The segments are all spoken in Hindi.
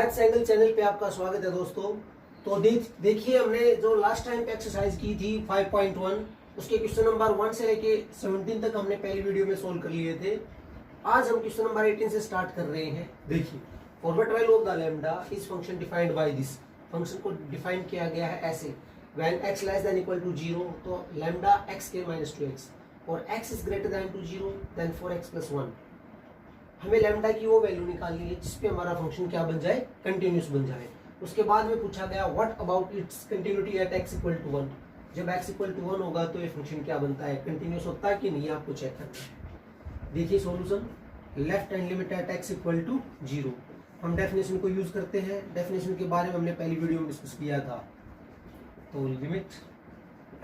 मैथ्स एंगल चैनल पे आपका स्वागत है दोस्तों। तो देखिए हमने जो लास्ट टाइम पे एक्सरसाइज की थी 5.1 उसके क्वेश्चन नंबर 1 से लेके 17 तक हमने पहली वीडियो में सोल्व कर लिए थे। आज हम क्वेश्चन नंबर 18 से स्टार्ट कर रहे हैं। देखिए forward trial of the lambda is function defined by this. Function को डिफाइन किया गया है ऐसे, when x less than equal to 0 तो लैम्डा x के माइनस 2x और x is greater than to 0 then 4x plus 1। हमें लैम्डा की वो वैल्यू निकालनी है जिसपे हमारा फंक्शन क्या बन जाए, कंटिन्यूस बन जाए। उसके बाद में पूछा गया what about its continuity at x equal to 1। जब x इक्वल टू 1 होगा तो ये फंक्शन क्या बनता है, कंटिन्यूस होता है कि नहीं, आपको चेक करना है। देखिए solution, left hand limit at x equal to 0। हम डेफिनेशन को यूज करते हैं। डेफिनेशन के बारे में हमने पहली वीडियो में डिस्कस किया था। तो limit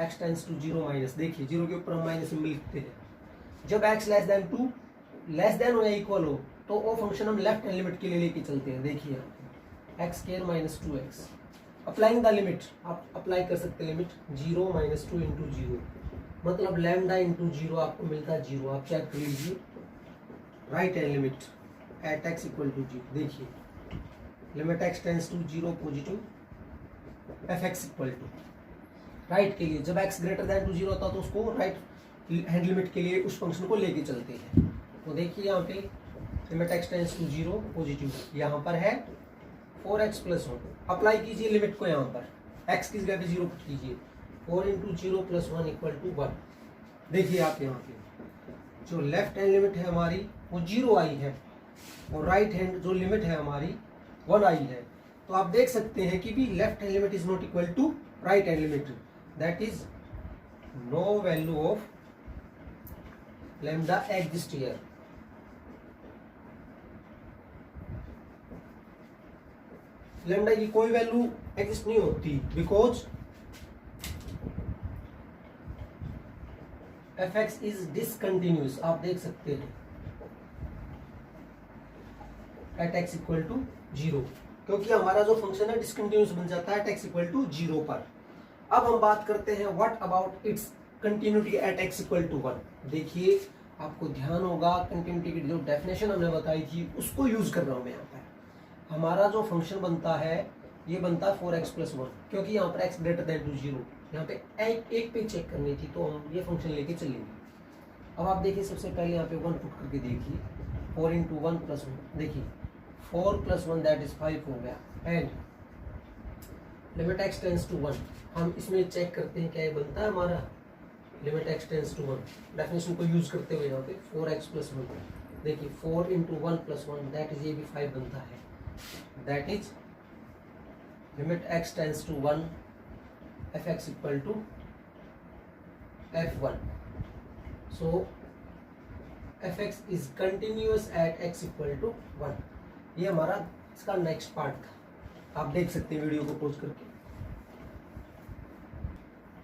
x tends to 0 minus, देखिए 0 के ऊपर हम माइनस सिंबल लिखते हैं। जब x less then 2 less than हो या इक्वल हो तो वो फंक्शन हम लेफ्ट हैंड लिमिट के लिए लेके चलते हैं। देखिए x square minus 2x, applying the limit, आप अप्लाई कर सकते हैं लिमिट 0 माइनस 2 इंटू 0, मतलब लैम्डा इंटू 0 आपको मिलता है 0। आप चेक कर लीजिए right hand limit at x equal to 0। देखिए limit x tends to 0 positive f x equal to right के लिए, जब x ग्रेटर देन टू 0 होता तो उसको राइट हैंड लिमिट के लिए उस फंक्शन को लेके चलते हैं। तो देखिए यहाँ पे limit x tends to 0 positive, यहाँ पर है 4x प्लस 1। अप्लाई कीजिए लिमिट को, यहाँ पर x की जगह पे 0 पुट कीजिए, 4 इंटू 0 प्लस 1 इक्वल टू 1। देखिए आप यहाँ पे जो लेफ्ट हैंड लिमिट है हमारी वो 0 आई है और राइट हैंड जो लिमिट है हमारी 1 आई है। तो आप देख सकते हैं कि भी left hand limit is not equal to right hand limit, that is no value of lambda exist here. Lambda की कोई वैल्यू एग्जिस्ट नहीं होती because f x is discontinuous. आप देख सकते हैं एट एक्स इक्वल टू 0, क्योंकि हमारा जो फंक्शन है डिसकंटिन्यूस बन जाता है एट एक्स इक्वल टू 0 पर। अब हम बात करते हैं what about its continuity at x equal to 1। देखिए आपको ध्यान होगा कंटिन्यूटी की जो डेफिनेशन हमने बताई थी उसको यूज कर रहा हूं मैं यहाँ पर। हमारा जो फंक्शन बनता है ये बनता है 4x प्लस 1, क्योंकि यहाँ पर x ग्रेटर देन टू 0, यहाँ पे एक पे चेक करनी थी तो हम ये फंक्शन लेके चलेंगे। अब आप देखिए सबसे पहले यहाँ पे 1 पुट करके देखिए, 4 इंटू 1 प्लस 1, देखिए 4 प्लस 1 दैट इज 5 हो गया। And limit x tends to 1, हम इसमें चेक करते हैं क्या ये बनता है हमारा limit x tends to 1। Definition को यूज करते हुए यहाँ पे 4x प्लस 1, देखिए 4 इंटू 1 प्लस 1 दैट इज ये भी 5 बनता है, that is limit x tends to 1 fx equal to f1, so fx is continuous at x equal to 1। ये हमारा इसका नेक्स्ट पार्ट था, आप देख सकते हैं वीडियो को पॉज करके।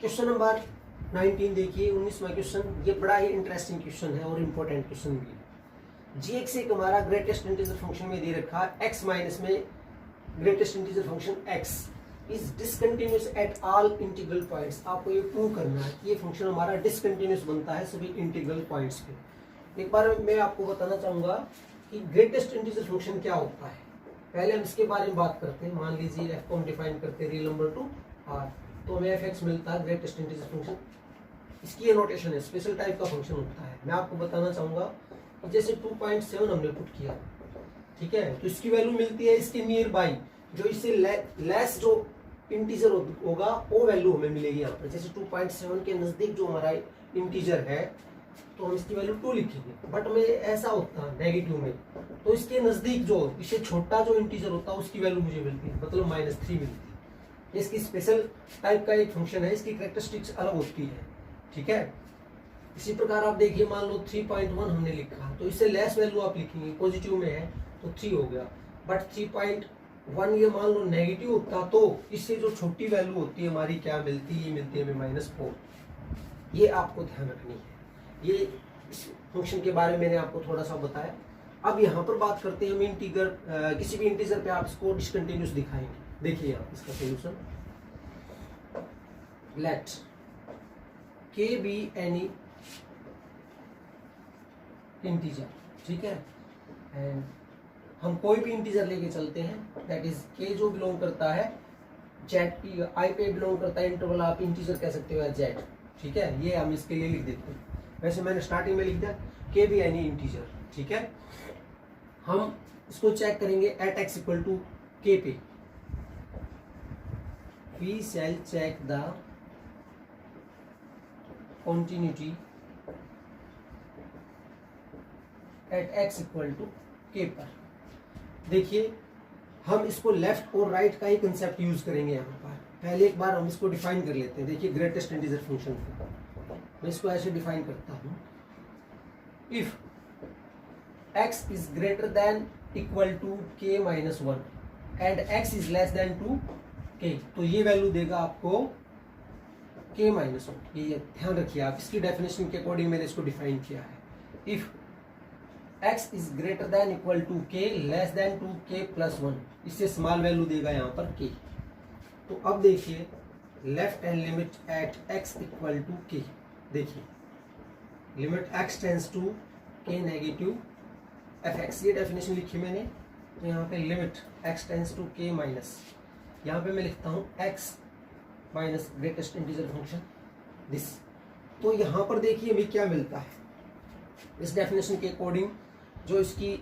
क्वेश्चन नंबर 19 देखिए, 19वां क्वेश्चन। ये बड़ा ही इंटरेस्टिंग क्वेश्चन है और इम्पोर्टेंट क्वेश्चन भी है। gx एक हमारा ग्रेटेस्ट इंटीजर फंक्शन में दे रखा है, x माइनस में greatest integer function x is discontinuous at all integral points. आपको ये प्रूव करना है कि ये फंक्शन हमारा डिसकंटिन्यूअस बनता है सभी इंटीग्रल पॉइंट्स पे। एक बार मैं आपको बताना चाहूंगा कि ग्रेटेस्ट इंटीजर फंक्शन क्या होता है। पहले हम इसके बारे में बात करते हैं। मान लीजिए f को हम डिफाइन करते हैं रियल नंबर टू r, तो हमें fx मिलता है ग्रेटेस्ट इंटीजर फंक्शन। इसकी ये नोटेशन है, स्पेशल टाइप का फंक्शन होता है। मैं आपको बताना चाहूंगा जैसे 2.7 हमने पुट किया, ठीक है, तो इसकी वैल्यू मिलती है इसके नियर बाई, जो इससे लेस जो इंटीजर होगा वो वैल्यू हमें मिलेगी यहाँ पर। जैसे 2.7 के नजदीक जो हमारा इंटीजर है तो हम इसकी वैल्यू 2 लिखेंगे, बट में ऐसा होता है नेगेटिव में, तो इसके नजदीक जो इससे छोटा जो इंटीजर होता है उसकी वैल्यू मुझे मिलती है, मतलब -3 मिलती है। इसकी स्पेशल टाइप का एक फंक्शन है, इसकी कैरेक्टरिस्टिक्स अलग होती है, ठीक है। इसी प्रकार आप देखिए, मान लो 3.1 हमने लिखा तो इससे लेस वैल्यू आप लिखेंगे, पॉजिटिव में है तो 3 हो गया, बट 3.1 ये मान लो नेगेटिव होता तो इससे जो छोटी वैल्यू होती है हमारी क्या मिलती है, ये मिलती है हमें -4। ये आपको ध्यान रखनी है। ये इस फंक्शन के बारे में मैंने आपको थोड़ा सा बताया। अब यहाँ पर बात करते हैं हम इंटीजर, किसी भी इंटीजर पे आप इसको डिसकंटिन्यूअस दिखाएंगे। देखिए आप इसका solution, let k be any integer, ठीक है, एंड हम कोई भी इंटीजर लेके चलते हैं, दैट इज के जो बिलोंग करता है जेड आई पे बिलोंग करता है इंटरवल, आप इंटीजर कह सकते हो जेड, ठीक है। ये हम इसके लिए लिख देते हैं। वैसे मैंने स्टार्टिंग में लिख दिया के भी एनी इंटीजर, ठीक है। हम इसको चेक करेंगे eight x equal to k पे, we shall check the continuity at x equal to k पर। देखिए हम इसको लेफ्ट और राइट का ही कंसेप्ट यूज करेंगे यहाँ पर। पहले एक बार हम इसको डिफाइन कर लेते हैं। देखिए ग्रेटेस्ट इंटीजर फंक्शन को मैं इसको ऐसे डिफाइन करता हूँ, if x is greater than equal to k minus 1 and x is less than to k, तो ये वैल्यू देगा आपको k माइनस 1। ये ध्यान रखिए आप, इसकी डेफिनेशन के अकॉर्डिंग मैंने इसको डिफाइन किया है। If x is greater than equal to k less than to k plus 1, इससे स्मॉल वैल्यू देगा यहाँ पर k। तो अब देखिए left hand limit at x equal to k, देखिए limit x tends to k negative fx, ये डेफिनेशन लिखी मैंने। तो यहाँ पे limit x tends to k minus, यहाँ पे मैं लिखता हूँ x minus greatest integer function this. तो यहाँ पर देखिए हमें क्या मिलता है इस डेफिनेशन के अकॉर्डिंग, जो इसकी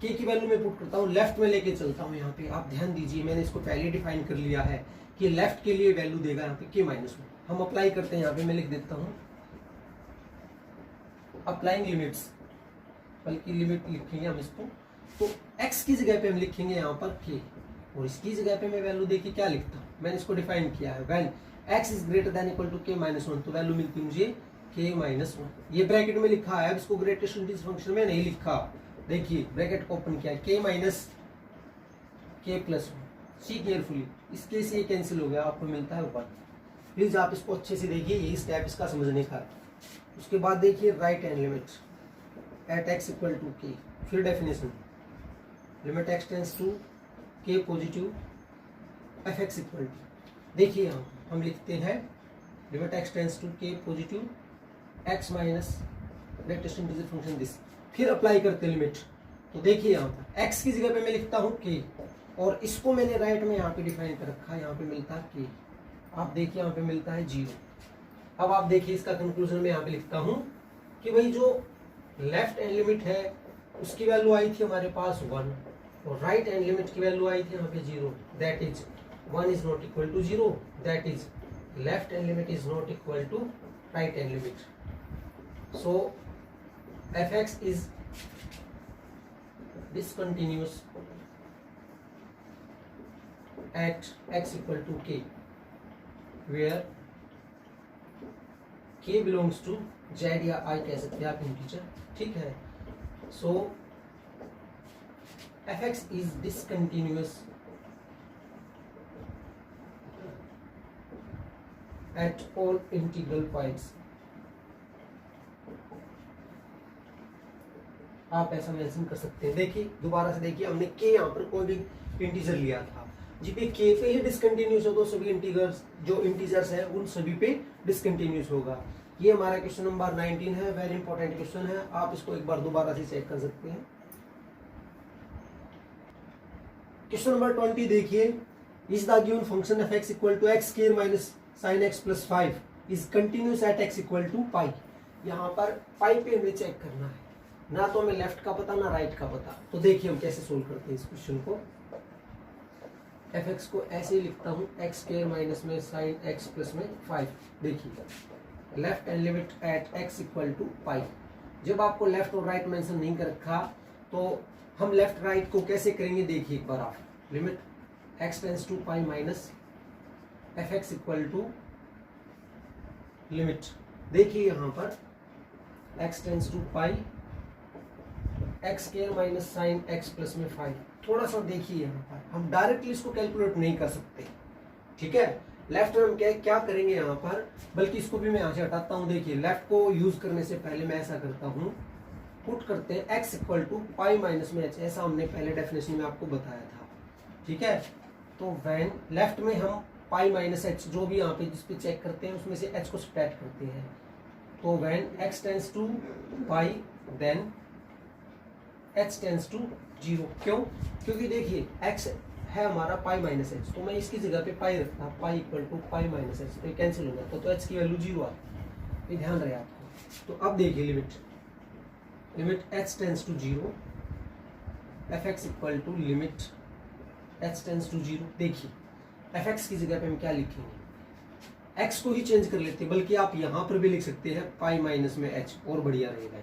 k की वैल्यू मैं पुट करता हूँ, लेफ्ट में लेके चलता हूँ। यहाँ पे आप ध्यान दीजिए मैंने इसको पहले डिफाइन कर लिया है कि लेफ्ट के लिए वैल्यू देगा यहाँ पे k माइनस 1। हम अप्लाई करते हैं, यहाँ पे मैं लिख देता हूँ अप्लाइंग लिमिट्स, बल्कि लिमिट लिखेंगे हम इसको। तो x की जगह पे हम लिखेंगे यहाँ पर k, और इसकी जगह पे मैं वैल्यू देखिए क्या लिखता हूँ, मैंने इसको डिफाइन किया है when x is greater than equal to k minus 1, तो वैल्यू मिलती है मुझे k माइनस 1। ये ब्रैकेट में लिखा है, अब इसको ग्रेटेस्ट इंटीजर फंक्शन में नहीं लिखा। देखिए ब्रैकेट को ओपन किया, k minus k plus 1, see carefully, इसके से ये कैंसिल हो गया, आपको मिलता है 1। प्लीज आप इसको अच्छे से देखिए, यही स्टेप इसका समझने का। उसके बाद देखिए right hand limit at x equal to k, फिर definition limit x tends to k positive fx equal to, देखिए यहाँ हम लिखते हैं limit x tends to k positive x minus greatest integer function this, फिर अप्लाई करते हैं लिमिट। तो देखिए यहाँ पर x की जगह पे मैं लिखता हूँ k, और इसको मैंने राइट में यहाँ पे डिफाइन कर रखा है, यहाँ पे मिलता है k, आप देखिए यहाँ पे मिलता है 0। अब आप देखिए इसका कंक्लूजन में यहाँ पे लिखता हूँ कि भाई जो लेफ्ट हैंड लिमिट है उसकी वैल्यू आई थी हमारे पास 1, और राइट हैंड लिमिट की वैल्यू आई थी यहाँ पे 0, that is 1 is not equal to 0, that is left hand limit is not equal to right hand limit. So fx is discontinuous at x equal to k, where k belongs to z या I कह सकते हैं आप इंटीजर, ठीक है। सो fx is discontinuous at all integral points, आप ऐसा मेंशन कर सकते हैं। देखिए दोबारा से देखिए, हमने k यहाँ पर कोई भी इंटीजर लिया था, जी पे k पे ही डिसकंटिन्यूस हो तो सभी इंटीजर्स जो इंटीजर्स है उन सभी पे डिसकंटिन्यूस होगा। ये हमारा क्वेश्चन नंबर 19 है, वेरी इंपॉर्टेंट क्वेश्चन है, आप इसको एक बार दोबारा से चेक कर सकते हैं। क्वेश्चन नंबर 20 देखिए, is the given function of x equal to x square minus sin x plus 5 is continuous at x equal to pi. यहाँ पर पाई पे हमें चेक करना है, ना तो हमें लेफ्ट का पता ना राइट का पता। तो देखिए हम कैसे सोल्व करते हैं इस क्वेश्चन को। fx को ऐसे ही लिखता हूँ x स्क्वायर माइनस में sin x प्लस में 5। देखिए left hand limit at x equal to pi. जब आपको लेफ्ट और राइट मेंशन नहीं कर रखा तो हम लेफ्ट राइट को कैसे करेंगे, देखिए एक बार आप। Limit x tends to pi minus fx equal to limit, देखिए यहाँ पर x tends to pi x square minus sine x plus में 5। थोड़ा सा देखिए यहाँ पर हम डायरेक्टली इसको कैलकुलेट नहीं कर सकते, ठीक है। लेफ्ट में हम क्या करेंगे यहाँ पर, बल्कि इसको भी मैं यहाँ से हटाता हूँ। देखिए लेफ्ट को यूज करने से पहले मैं ऐसा करता हूँ, पुट करते हैं x equal to pi minus में h, ऐसा हमने पहले डेफिनेशन में आपको बताया था, ठीक है। तो व्हेन लेफ्ट में हम पाई माइनस h जो भी यहाँ पे जिस पे चेक करते हैं उसमें से h को सब्ट्रैक्ट करते हैं। तो when x tends to pi then h tends to zero. क्यों? क्योंकि देखिए एक्स है हमारा पाई माइनस एच, तो मैं इसकी जगह पे पाई रखता, pi equal to pi minus h, तो कैंसिल हो जाता, तो एच की वैल्यू जीरो आती, ये ध्यान रहे आपको। तो अब देखिए limit H tends to zero f x equal to limit H tends to zero. देखिए एफ एक्स की जगह पे हम क्या लिखेंगे, एक्स को ही चेंज कर लेते हैं, बल्कि आप यहाँ पर भी लिख सकते हैं पाई माइनस में एच, और बढ़िया रहेगा।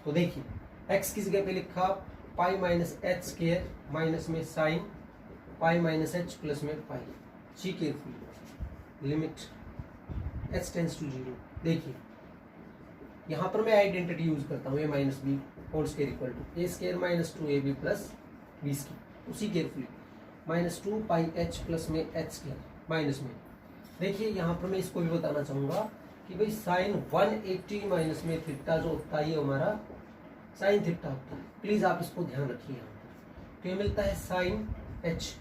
तो देखिए एक्स की जगह पे लिखा pi minus H square minus में sine pi minus H plus में pi. See carefully limit H tends to zero. देखिए यहाँ पर मैं आइडेंटिटी यूज करता हूँ, A minus B whole square equal to A square minus two A B plus B square. उसी carefully minus two pi H plus में एच स्क्वायर माइनस में। देखिए यहाँ पर मैं इसको भी बताना चाहूंगा कि भाई साइन 180 माइनस में थीटा जो होता है ये हमारा साइन थीटा होता है। प्लीज आप इसको ध्यान रखिए। यहाँ पर तो ये मिलता है साइन एच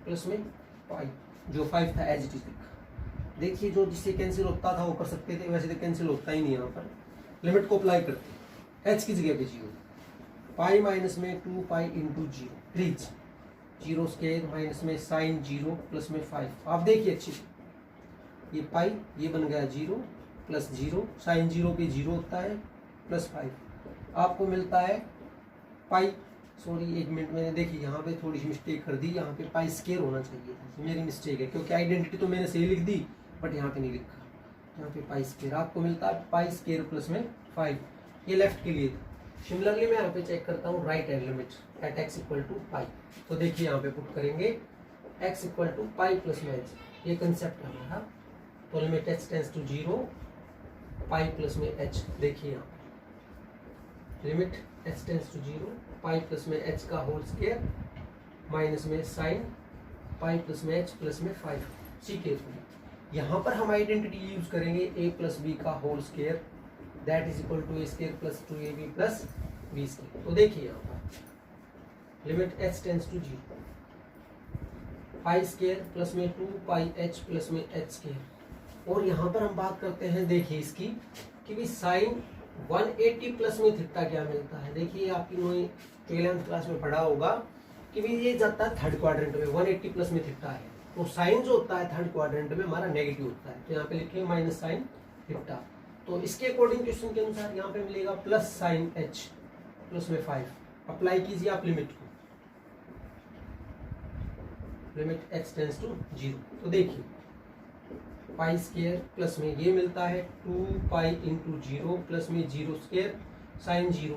प्लस में पाई, जो 5 था एज इट इज लिखा। देखिए जो जिससे कैंसिल होता था वो कर सकते थे, वैसे तो कैंसिल होता ही नहीं। यहाँ पर लिमिट को अप्लाई करते हैं, एच की जगह पे जीरो, पाई माइनस में 2 pi into zero, please zero square minus में साइन जीरो प्लस में 5। आप देखिए अच्छी से, ये पाई ये बन गया zero plus zero, sign zero पे जीरो होता है प्लस 5, आपको मिलता है पाई। सॉरी एक मिनट, मैंने देखी यहाँ पे थोड़ी सी मिस्टेक कर दी, यहाँ पे पाई स्क्वायर होना चाहिए था, मेरी मिस्टेक है, क्योंकि आइडेंटिटी तो मैंने सही लिख दी बट यहाँ पे नहीं लिखा। यहाँ पे पाई स्क्वायर आपको मिलता है पाई स्क्वायर प्लस में 5, ये लेफ्ट के लिए था। सिमिलरली मैं यहाँ पे चेक करता हूँ right hand limit at x equal to pi. तो देखिए यहाँ पे पुट करेंगे X equal to pi plus में एच, ये कंसेप्ट है हमारा। तो limit H tends to zero pi plus में एच। देखिए यहाँ limit H tends to zero pi plus में एच का होल स्क्वायर माइनस में साइन पाई प्लस में एच प्लस में 5। सी केयरफुली यहाँ पर हम आइडेंटिटी यूज करेंगे ए प्लस बी का whole square that is equal to A square plus 2ab plus B square. तो देखिए यहाँ पर limit H tends to zero pi square plus में 2 पाई एच प्लस में एच स्क्वायर। और यहाँ पर हम बात करते हैं देखिए इसकी कि भी साइन 180 प्लस में थीटा क्या मिलता है। देखिए आपकी 12th क्लास में पढ़ा होगा कि भी ये जाता है थर्ड क्वाड्रेंट में, 180 प्लस में थीटा है, तो साइन जो होता है थर्ड क्वाड्रेंट में हमारा नेगेटिव होता है, तो यहाँ पे लिखेंगे माइनस साइन थीटा। तो इसके अकॉर्डिंग क्वेश्चन के अनुसार यहाँ पे मिलेगा प्लस साइन एच प्लस में 5। अप्लाई कीजिए आप लिमिट को, limit H tends to zero. तो देखिए पाई स्क्वायर प्लस में ये मिलता है 2 पाई इंटू जीरो प्लस में zero square sine zero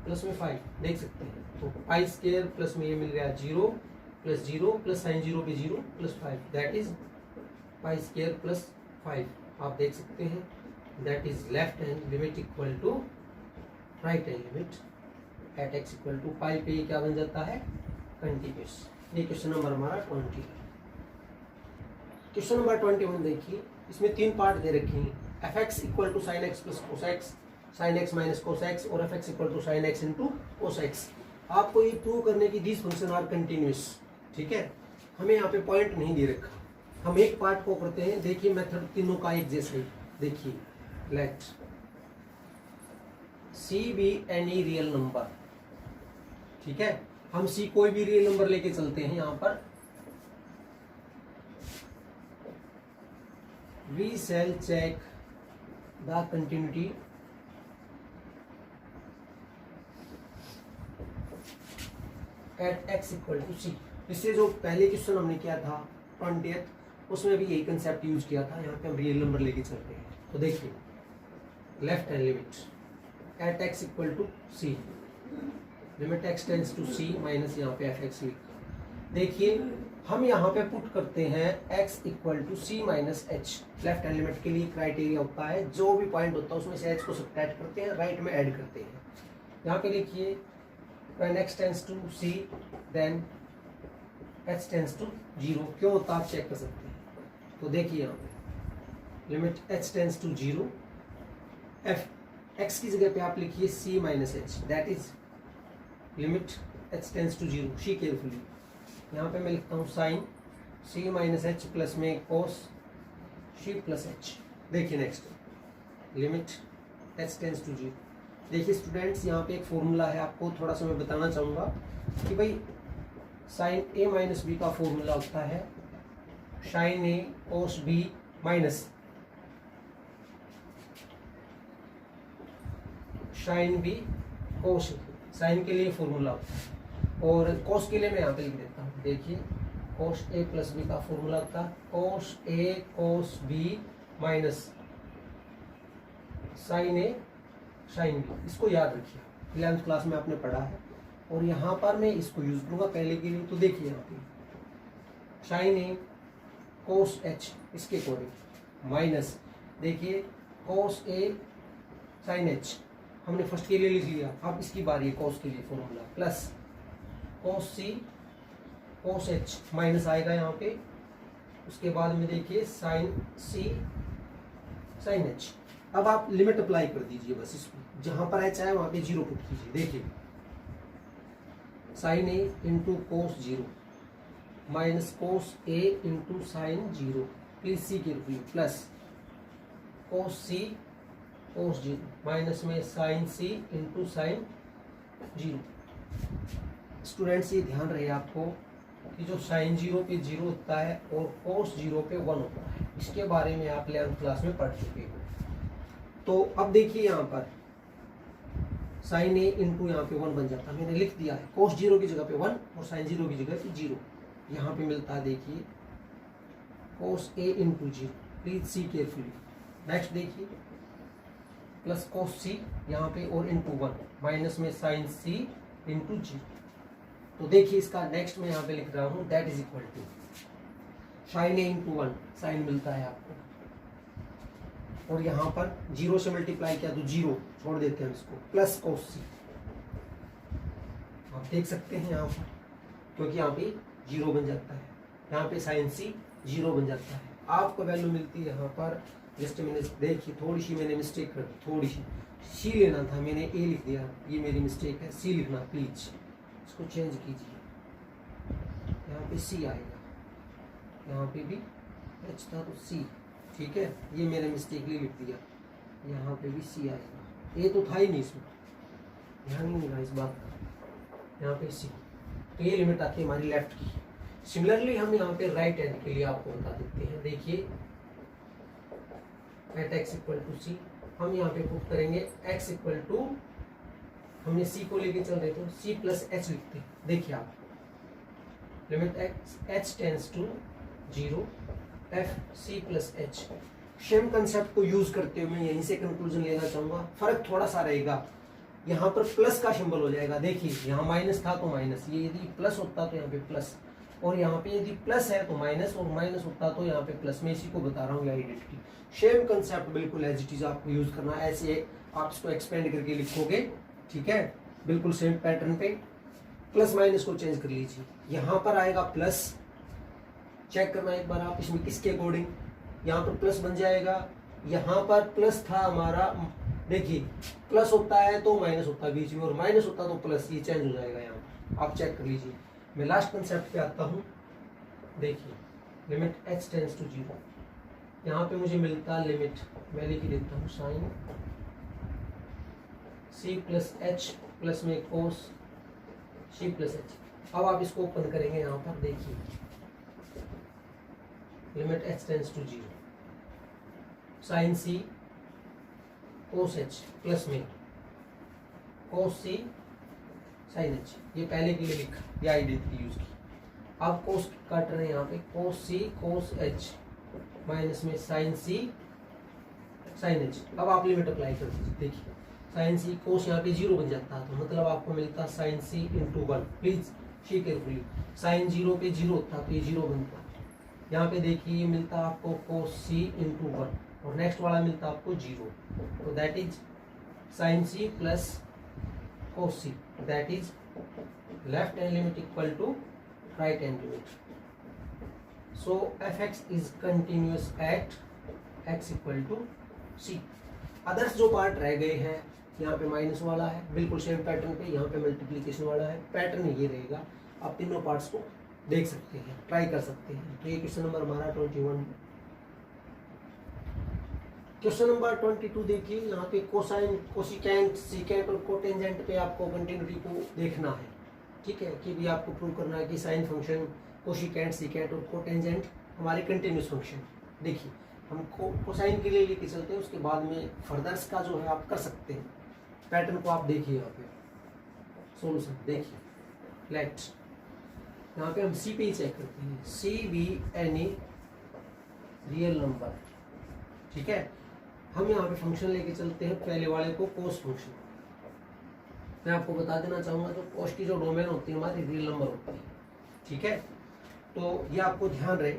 plus में 5, देख सकते हैं। तो पाई स्क्वायर प्लस में ये मिल गया जीरो प्लस साइन जीरो पे zero plus 5, that is pi square plus 5। आप देख सकते हैं that is left hand limit equal to right hand limit at x equal to pi पे क्या बन जाता है कंटिन्यूस। ये क्वेश्चन नंबर हमारा 20। क्वेश्चन नंबर 21 देखिए, इसमें 3 पार्ट दे रखे हैं। F x equal to sine X plus cos X, sine X minus cos X और F x equal to sine X into cos X. आपको ये प्रूव करने की दिस फंक्शन आर कंटिन्यूस, ठीक है। हमें यहाँ पे पॉइंट नहीं दे रखा, हम एक पार्ट को करते हैं। देखिए मेथड तीनों का एक जैसा ही। देखिए let c be any real number, ठीक है। हम सी कोई भी रियल नंबर लेके चलते हैं यहाँ पर। We shall check the continuity at x equal to c। इससे जो पहले क्वेश्चन हमने किया था 20th, उसमें भी यही कंसेप्ट यूज किया था। यहाँ पे हम रियल नंबर लेके चल रहे हैं। तो देखिए left hand limit at x equal to c, limit x tends to c minus यहाँ पे fx लिखा। देखिए हम यहाँ पे पुट करते हैं x equal to C minus h. Left hand limit के लिए क्राइटेरिया होता है, जो भी पॉइंट होता है उसमें से h को सब्ट्रैक्ट करते हैं, राइट में ऐड करते हैं। यहाँ पे लिखिए when x tends to c then h tends to 0। क्यों होता है आप चेक कर सकते हैं। तो देखिए यहाँ पे limit h tends to 0, x की जगह पे आप लिखिए c minus h, that is limit h tends to 0। See carefully यहाँ पे मैं लिखता हूँ sine c minus H plus में कोस सी प्लस एच। देखिए next limit H tends to 0, देखिए स्टूडेंट्स, यहाँ पे एक फॉर्मूला है, आपको थोड़ा सा मैं बताना चाहूँगा कि भाई साइन ए माइनस बी का फॉर्मूला होता है sine A cos B minus sine B cos. Sine के लिए फॉर्मूला होता है और कोस के लिए मैं यहाँ पे लिख देता हूँ। देखिए कोस ए प्लस बी का फॉर्मूला होता है कोस ए कोस बी माइनस साइन ए साइन बी। इसको याद रखिए, 11th क्लास में आपने पढ़ा है और यहाँ पर मैं इसको यूज करूँगा पहले के लिए। तो देखिए यहाँ पे साइन ए कोस एच इसके अकॉर्डिंग माइनस देखिए कोस ए साइन एच हमने फर्स्ट के लिए लिख लिया। अब इसकी बारी है कोस के लिए formula plus cos c cos H minus आएगा यहाँ पे। उसके बाद में देखिए साइन सी साइन एच। अब आप लिमिट अप्लाई कर दीजिए बस इसको, जहां पर एच आए वहां पे जीरो पुट कीजिए। देखिए sine a into cos zero minus cos A into sine zero, please see carefully, plus cos c cos zero minus में साइन सी इंटू साइन जीरो। स्टूडेंट्स ये ध्यान रहे आपको कि जो साइन जीरो पे जीरो होता है और कोस जीरो पे वन होता है, इसके बारे में आप 11th क्लास में पढ़ चुके हो। तो अब देखिए यहाँ पर साइन ए इंटू यहाँ पे वन बन जाता है, मैंने लिख दिया है कोस जीरो की जगह पे वन और साइन जीरो की जगह पे जीरो। यहाँ पे मिलता है देखिए cos A into zero, please see carefully. Next देखिए प्लस कोस सी यहाँ पे और इंटू वन माइनस में साइन सी इंटू जीरो। तो देखिए इसका नेक्स्ट में यहाँ पे लिख रहा हूँ that is equal to sine a into one, sine मिलता है आपको और यहाँ पर जीरो से मल्टीप्लाई किया तो जीरो छोड़ देते हैं इसको, प्लस कोस सी। आप देख सकते हैं यहाँ पर क्योंकि यहाँ पे जीरो बन जाता है, यहाँ पे साइन सी जीरो बन जाता है। आपको वैल्यू मिलती है यहाँ पर, जस्ट मैंने देखिए थोड़ी सी मैंने मिस्टेक कर दी, थोड़ी सी लेना था, मैंने ए लिख दिया, ये मेरी मिस्टेक है। सी लिखना प्लीज, इसको चेंज कीजिए, यहाँ पे सी आएगा, यहाँ पे भी एच था तो सी, ठीक है। ये मैंने मिस्टेकली लिख दिया, यहाँ पे भी सी आएगा, ए तो था ही नहीं इसमें, ध्यान नहीं मिला इस बात का। यहाँ पे सी, तो ये लिमिट आती है हमारी लेफ्ट की। सिमिलरली हम यहाँ पे राइट हैंड के लिए आपको बता देते हैं। देखिए एट एक्स इक्वल टू सी, हम यहाँ पे पुट करेंगे एक्स इक्वल टू, हमने सी को लेके चल रहे थे सी प्लस एच लिखते हैं। देखिए आप limit x h tends to zero f c plus H. Same concept को यूज करते हुए मैं यहीं से कंक्लूजन लेना चाहूंगा। फर्क थोड़ा सा रहेगा, यहाँ पर प्लस का सिंबल हो जाएगा। देखिए यहाँ माइनस था तो माइनस, ये यदि प्लस होता तो यहाँ पे प्लस, और यहाँ पे यदि प्लस है तो माइनस, और माइनस होता तो यहाँ पे प्लस। मैं इसी को बता रहा हूँ आइडेंटिटी। सेम कंसेप्ट बिल्कुल एज इट इज आपको यूज करना है, ऐसे आप इसको एक्सपेंड करके लिखोगे, ठीक है, बिल्कुल सेम पैटर्न पे। प्लस माइनस को चेंज कर लीजिए, यहाँ पर आएगा प्लस, चेक करना एक बार आप इसमें किसके अकॉर्डिंग, यहाँ पर प्लस बन जाएगा, यहाँ पर प्लस था हमारा, देखिए प्लस होता है तो माइनस होता है बीच में, और माइनस होता तो प्लस, ये चेंज हो जाएगा यहाँ पर, आप चेक कर लीजिए। मैं लास्ट कंसेप्ट पे आता हूँ। देखिए limit H tends to zero, यहाँ पे मुझे मिलता है लिमिट, मैं लिख देता हूँ sine c plus h plus में कोस सी प्लस एच। अब आप इसको ओपन करेंगे, यहाँ पर देखिए limit H tends to zero sine c cos h plus में कोस सी साइन एच। ये पहले के लिए लिखा, ये आइडेंटिटी यूज की। अब कोस काट रहे हैं यहाँ पे, कोस सी कोस एच माइनस में साइन सी साइन एच। अब आप लिमिट अप्लाई कर दीजिए। देखिए साइन सी कोस यहाँ पे जीरो बन जाता है, तो मतलब आपको मिलता sine C into one. Please see carefully, sine zero पे जीरो होता तो ये जीरो बनता। यहाँ पे देखिए ये मिलता आपको कोस सी इंटू वन, और नेक्स्ट वाला मिलता आपको जीरो, तो that is sine c plus cos c, that is left hand limit equal to right hand limit. So f x is continuous at x equal to c. Others जो पार्ट रह गए हैं, यहाँ पे माइनस वाला है बिल्कुल सेम पैटर्न पे, यहाँ पे मल्टीप्लिकेशन वाला है, पैटर्न ये रहेगा। आप तीनों पार्ट्स को देख सकते हैं, ट्राई कर सकते हैं। तो ये क्वेश्चन नंबर हमारा 21 क्वेश्चन नंबर 22 देखिए, यहाँ पे कोसाइन, कोसिकेंट, सीकेंट और कोटेंजेंट पे आपको कंटिन्यूटी को देखना है। ठीक है, कि भी आपको प्रूव करना है कि साइन फंक्शन, कोसिकेंट, सीकेंट और कोटेंजेंट हमारे कंटिन्यूस फंक्शन। देखिए हम कोसाइन के लिए लेके चलते हैं, उसके बाद में फर्दर्स का जो है आप कर सकते हैं। पैटर्न को आप देखिए, यहाँ पे सोल्यूशन देखिए, लेट यहाँ पे हम सी पे ही चेक करते हैं, see be any real number. ठीक है, हम यहाँ पे फंक्शन लेके चलते हैं, पहले वाले को कोस फंक्शन। मैं आपको बता देना चाहूंगा, जो कोस की जो डोमेन होती है हमारी रियल नंबर होती है। ठीक है, तो ये आपको ध्यान रहे,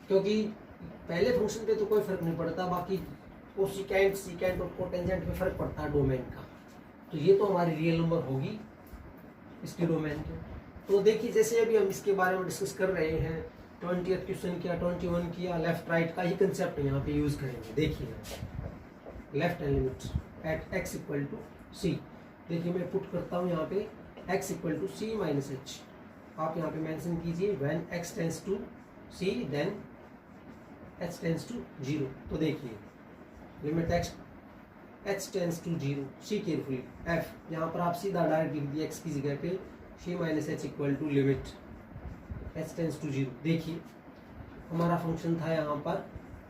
क्योंकि पहले फंक्शन पे तो कोई फर्क नहीं पड़ता, बाकी कोसिकेंट, सीकेंट और कोटेंजेंट पे फर्क पड़ता है डोमेन का। तो ये तो हमारी रियल नंबर होगी इसकी डोमेन तो देखिए, जैसे अभी हम इसके बारे में डिस्कस कर रहे हैं, 20th क्वेश्चन किया, 21 किया, लेफ्ट राइट का ही कंसेप्ट यहाँ पे यूज करेंगे। देखिए left hand limit at x equal to C. देखिए मैं पुट करता हूँ यहाँ पे x equal to C minus H. आप यहाँ पे मेंशन कीजिए when x tends to C then h tends to 0। तो देखिए limit h tends to 0, see carefully f, यहाँ पर आप सीधा डायरेक्ट लिख दिया x की जगह पे C minus H equal to limit h tends to 0। देखिए हमारा फंक्शन था यहाँ पर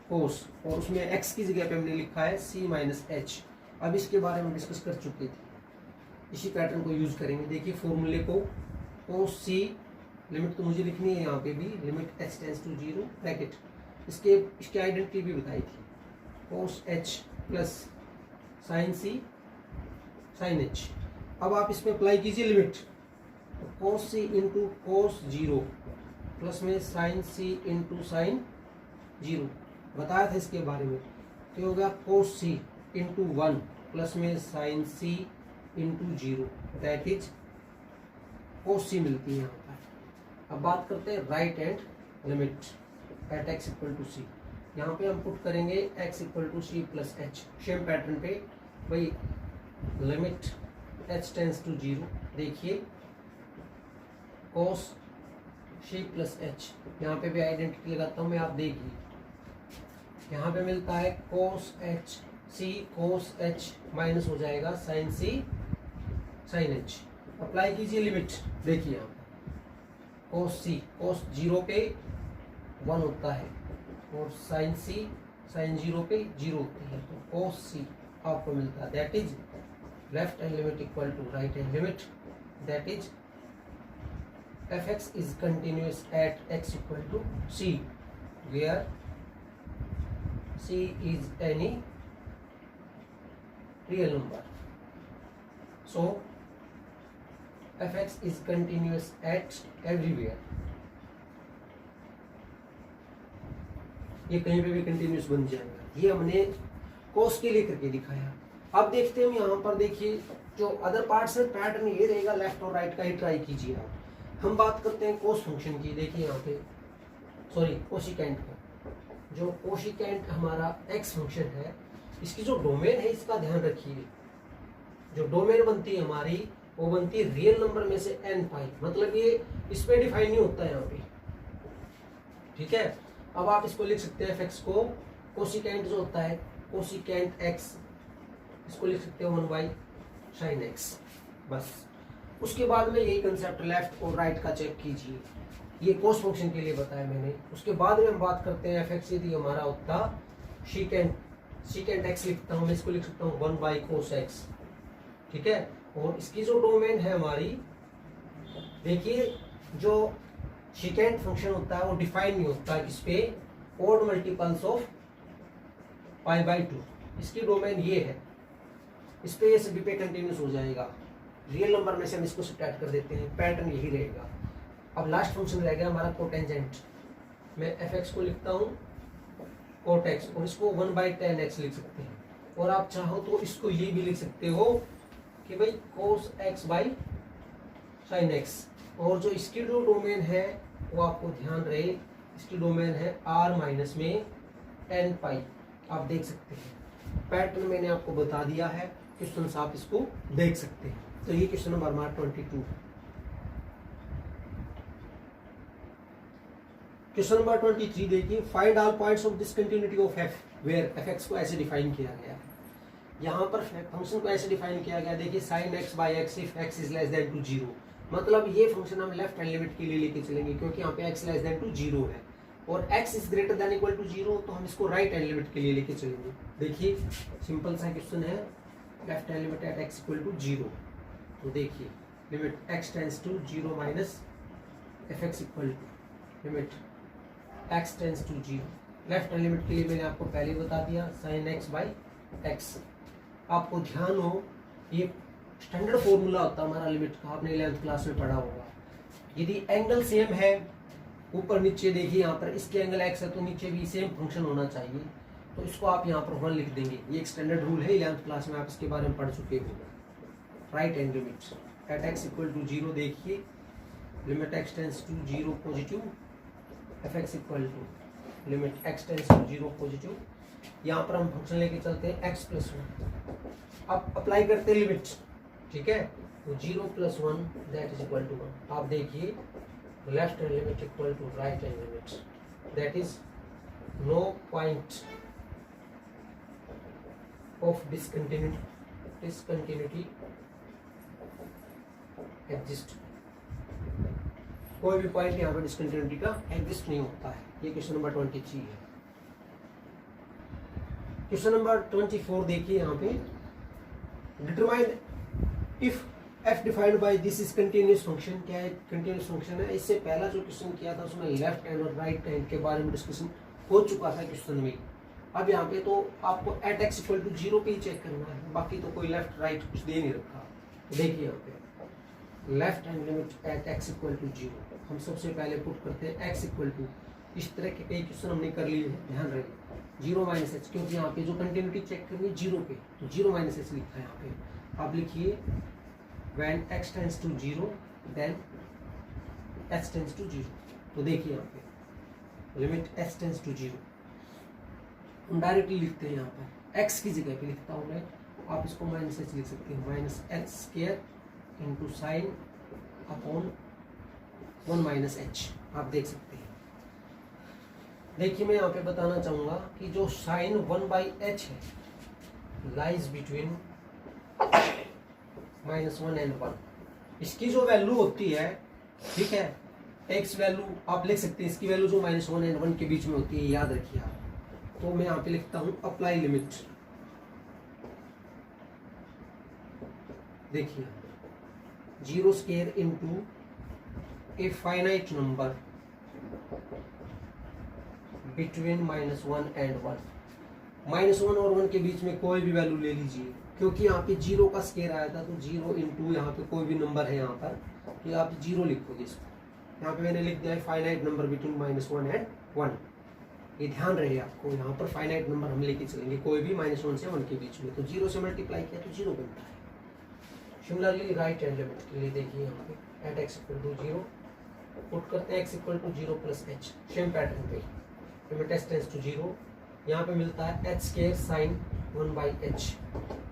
कोस, और उसमें x की जगह पे हमने लिखा है c माइनस एच। अब इसके बारे में डिस्कस कर चुके थे, इसी पैटर्न को यूज करेंगे। देखिए फॉर्मूले को, कोस c, लिमिट तो मुझे लिखनी है यहाँ पे भी, limit h tends to 0 bracket, इसके आइडेंटिटी भी बताई थी, cos h plus sine c sine h। अब आप इसमें अप्लाई कीजिए limit, cos c into cos 0 plus में साइन c इंटू साइन 0, बताया था इसके बारे में। तो होगा कोस c इंटू 1 प्लस में sine c into 0, that is cos c मिलती है यहाँ पर। अब बात करते हैं right hand limit at x equal to C. यहाँ पे हम पुट करेंगे x equal to C plus H, same pattern पे भाई, लिमिट h टेंड्स टू 0। देखिए कोस सी प्लस एच, यहाँ पे भी आइडेंटिटी लगाता हूँ मैं, आप देखिए यहाँ पे मिलता है कोस H C, cos H minus हो जाएगा साइन सी साइन एच। अप्लाई कीजिए लिमिट, देखिए यहाँ पे कोस सी, कोस 0 पे 1 होता है, और साइन सी साइन 0 पे 0 होती है, तो कोस सी आपको मिलता है, that is left hand limit equal to right hand limit, that is fx is continuous at x equal to c, where c is any real number. So fx is continuous at everywhere. ये कहीं पे भी कंटिन्यूस बन जाएगा। ये हमने कोस के लिए करके दिखाया। अब देखते हैं हम यहाँ पर, देखिए जो अदर पार्ट्स है पैटर्न ये रहेगा, लेफ्ट और राइट का ही ट्राई कीजिए आप। हम बात करते हैं कोस फंक्शन की। देखिए यहाँ पे, सॉरी कोसिकेंट का, जो कोसिकेंट हमारा x फंक्शन है, इसकी जो डोमेन है इसका ध्यान रखिए। जो डोमेन बनती है हमारी, वो बनती है रियल नंबर में से n पाई, मतलब ये इस पे डिफाइन नहीं होता है यहाँ पे। ठीक है, अब आप इसको लिख सकते हैं fx को, कोसिकेंट जो होता है कोसिकेंट x, इसको लिख सकते हो 1 बाई साइन x, बस। उसके बाद में यही कंसेप्ट लेफ्ट और राइट का चेक कीजिए, ये कोस फंक्शन के लिए बताया मैंने। उसके बाद में हम बात करते हैं fx, यदि हमारा होता सीकेंट x लिखता हूँ मैं, इसको लिख सकता हूँ 1 बाई कोस x। ठीक है, और इसकी जो डोमेन है हमारी, देखिए जो सीकेंट फंक्शन होता है वो डिफाइन नहीं होता इस पे odd multiples of pi by 2, इसकी डोमेन ये है, इस पे ये सभी पे कंटिन्यूस हो जाएगा। रियल नंबर में से हम इसको सब्ट्रैक्ट कर देते हैं, पैटर्न यही रहेगा। अब लास्ट फंक्शन रह गया हमारा कोटेंजेंट। मैं fx को लिखता हूँ कोट x, और इसको 1 बाई 10x लिख सकते हैं, और आप चाहो तो इसको ये भी लिख सकते हो कि भाई कोस x बाई साइन x। और जो इसकी जो डोमेन है वो आपको ध्यान रहे, इसकी डोमेन है r माइनस में n पाई। आप देख सकते हैं पैटर्न मैंने आपको बता दिया है, क्वेश्चन आप इसको देख सकते हैं। तो ये क्वेश्चन नंबर हमारा 22। क्वेश्चन नंबर 23 देखिए, find all points of discontinuity of f where f x को ऐसे डिफाइन किया गया। यहाँ पर फंक्शन को ऐसे डिफाइन किया गया, देखिए sine x by x if x is less than to 0, मतलब ये फंक्शन हम लेफ्ट हैंड लिमिट के लिए लेके चलेंगे क्योंकि यहाँ पे x लेस देन टू 0 है और x is greater than equal to 0, तो हम इसको राइट हैंड लिमिट के लिए लेके चलेंगे। देखिए सिंपल सा क्वेश्चन है, left hand limit at x equal to 0, तो देखिए limit x tends to 0 minus f x equal to limit x tends to 0। Left hand limit के लिए मैंने आपको पहले ही बता दिया साइन एक्स बाई एक्स। आपको ध्यान हो ये स्टैंडर्ड फॉर्मूला होता है हमारा लिमिट का, आपने 11th क्लास में पढ़ा होगा। यदि एंगल सेम है ऊपर नीचे, देखिए यहाँ पर इसके एंगल x है तो नीचे भी सेम फंक्शन होना चाहिए, तो इसको आप यहाँ पर 1 लिख देंगे। ये एक स्टैंडर्ड रूल है, 11th क्लास में आप इसके बारे में पढ़ चुके हो। Right hand limit at x equal to 0, देखिए limit x tends to 0 positive f x equal to limit x tends to 0 positive. यहाँ पर हम फंक्शन लेके चलते हैं x प्लस 1, अब अप्लाई करते हैं लिमिट, ठीक है, तो 0 plus 1 that is equal to 1। आप देखिए left hand limit equal to right hand limit, that is no point of discontinuity exist, कोई भी पॉइंट यहाँ पर डिसकंटिन्यूटी का एग्जिस्ट नहीं होता है। ये क्वेश्चन नंबर 23 है। क्वेश्चन नंबर 24 देखिए, यहाँ पे determine if f defined by this is continuous function, क्या है कंटिन्यूअस फंक्शन है। इससे पहला जो क्वेश्चन किया था उसमें लेफ्ट हैंड और राइट हैंड के बारे में डिस्कशन हो चुका था क्वेश्चन में। अब यहाँ पे तो आपको एट x इक्वल टू 0 पे ही चेक करना है, बाकी तो कोई लेफ्ट राइट कुछ दे नहीं रखा। देखिए यहाँ पे left hand limit at x equal to 0, हम सबसे पहले पुट करते हैं x इक्वल टू, इस तरह के कई क्वेश्चन हमने कर लिए हैं, ध्यान रहे 0 माइनस एच, क्योंकि यहाँ पे जो कंटिन्यूटी चेक करनी है 0 पे, तो 0 माइनस एच लिखा है यहाँ पे। आप लिखिए when x tends to 0 then h tends to 0, तो देखिए यहाँ पे लिमिट h tends to 0 हम डायरेक्टली लिखते हैं। यहाँ पर x की जगह पे लिखता हूँ मैं, आप इसको माइनस एच लिख सकते हैं, minus H square into sine upon 1 minus H, आप देख सकते हैं। देखिए मैं यहाँ पे बताना चाहूंगा कि जो साइन 1 बाई एच है लाइज बिटवीन -1 एंड 1, इसकी जो वैल्यू होती है, ठीक है, एक्स वैल्यू आप लिख सकते हैं, इसकी वैल्यू जो -1 एंड 1 के बीच में होती है, याद रखिए आप। तो मैं यहाँ पे लिखता हूँ अप्लाई लिमिट, देखिए 0 square into A finite number between -1 and 1, -1 और 1 के बीच में कोई भी वैल्यू ले लीजिए, क्योंकि यहाँ पे 0 का स्केयर आया था, तो 0 इंटू यहाँ पे कोई भी नंबर है यहाँ पर, तो आप 0 लिखोगे इसको। यहाँ पे मैंने लिख दिया है फाइनाइट नंबर बिटवीन -1 एंड 1, ये ध्यान रहे आपको, यहाँ पर फाइनाइट नंबर हम लेके चलेंगे कोई भी -1 से 1 के बीच में, तो 0 से मल्टीप्लाई किया तो 0 बनता है। सिमिलरली राइट हैंड लिमिट के लिए देखिए यहाँ पे at x equal to 0 put करते हैं x equal to 0 plus h, same pattern पे लिमिट h टेंड्स टू 0, यहाँ पे मिलता है h square sine 1 by h,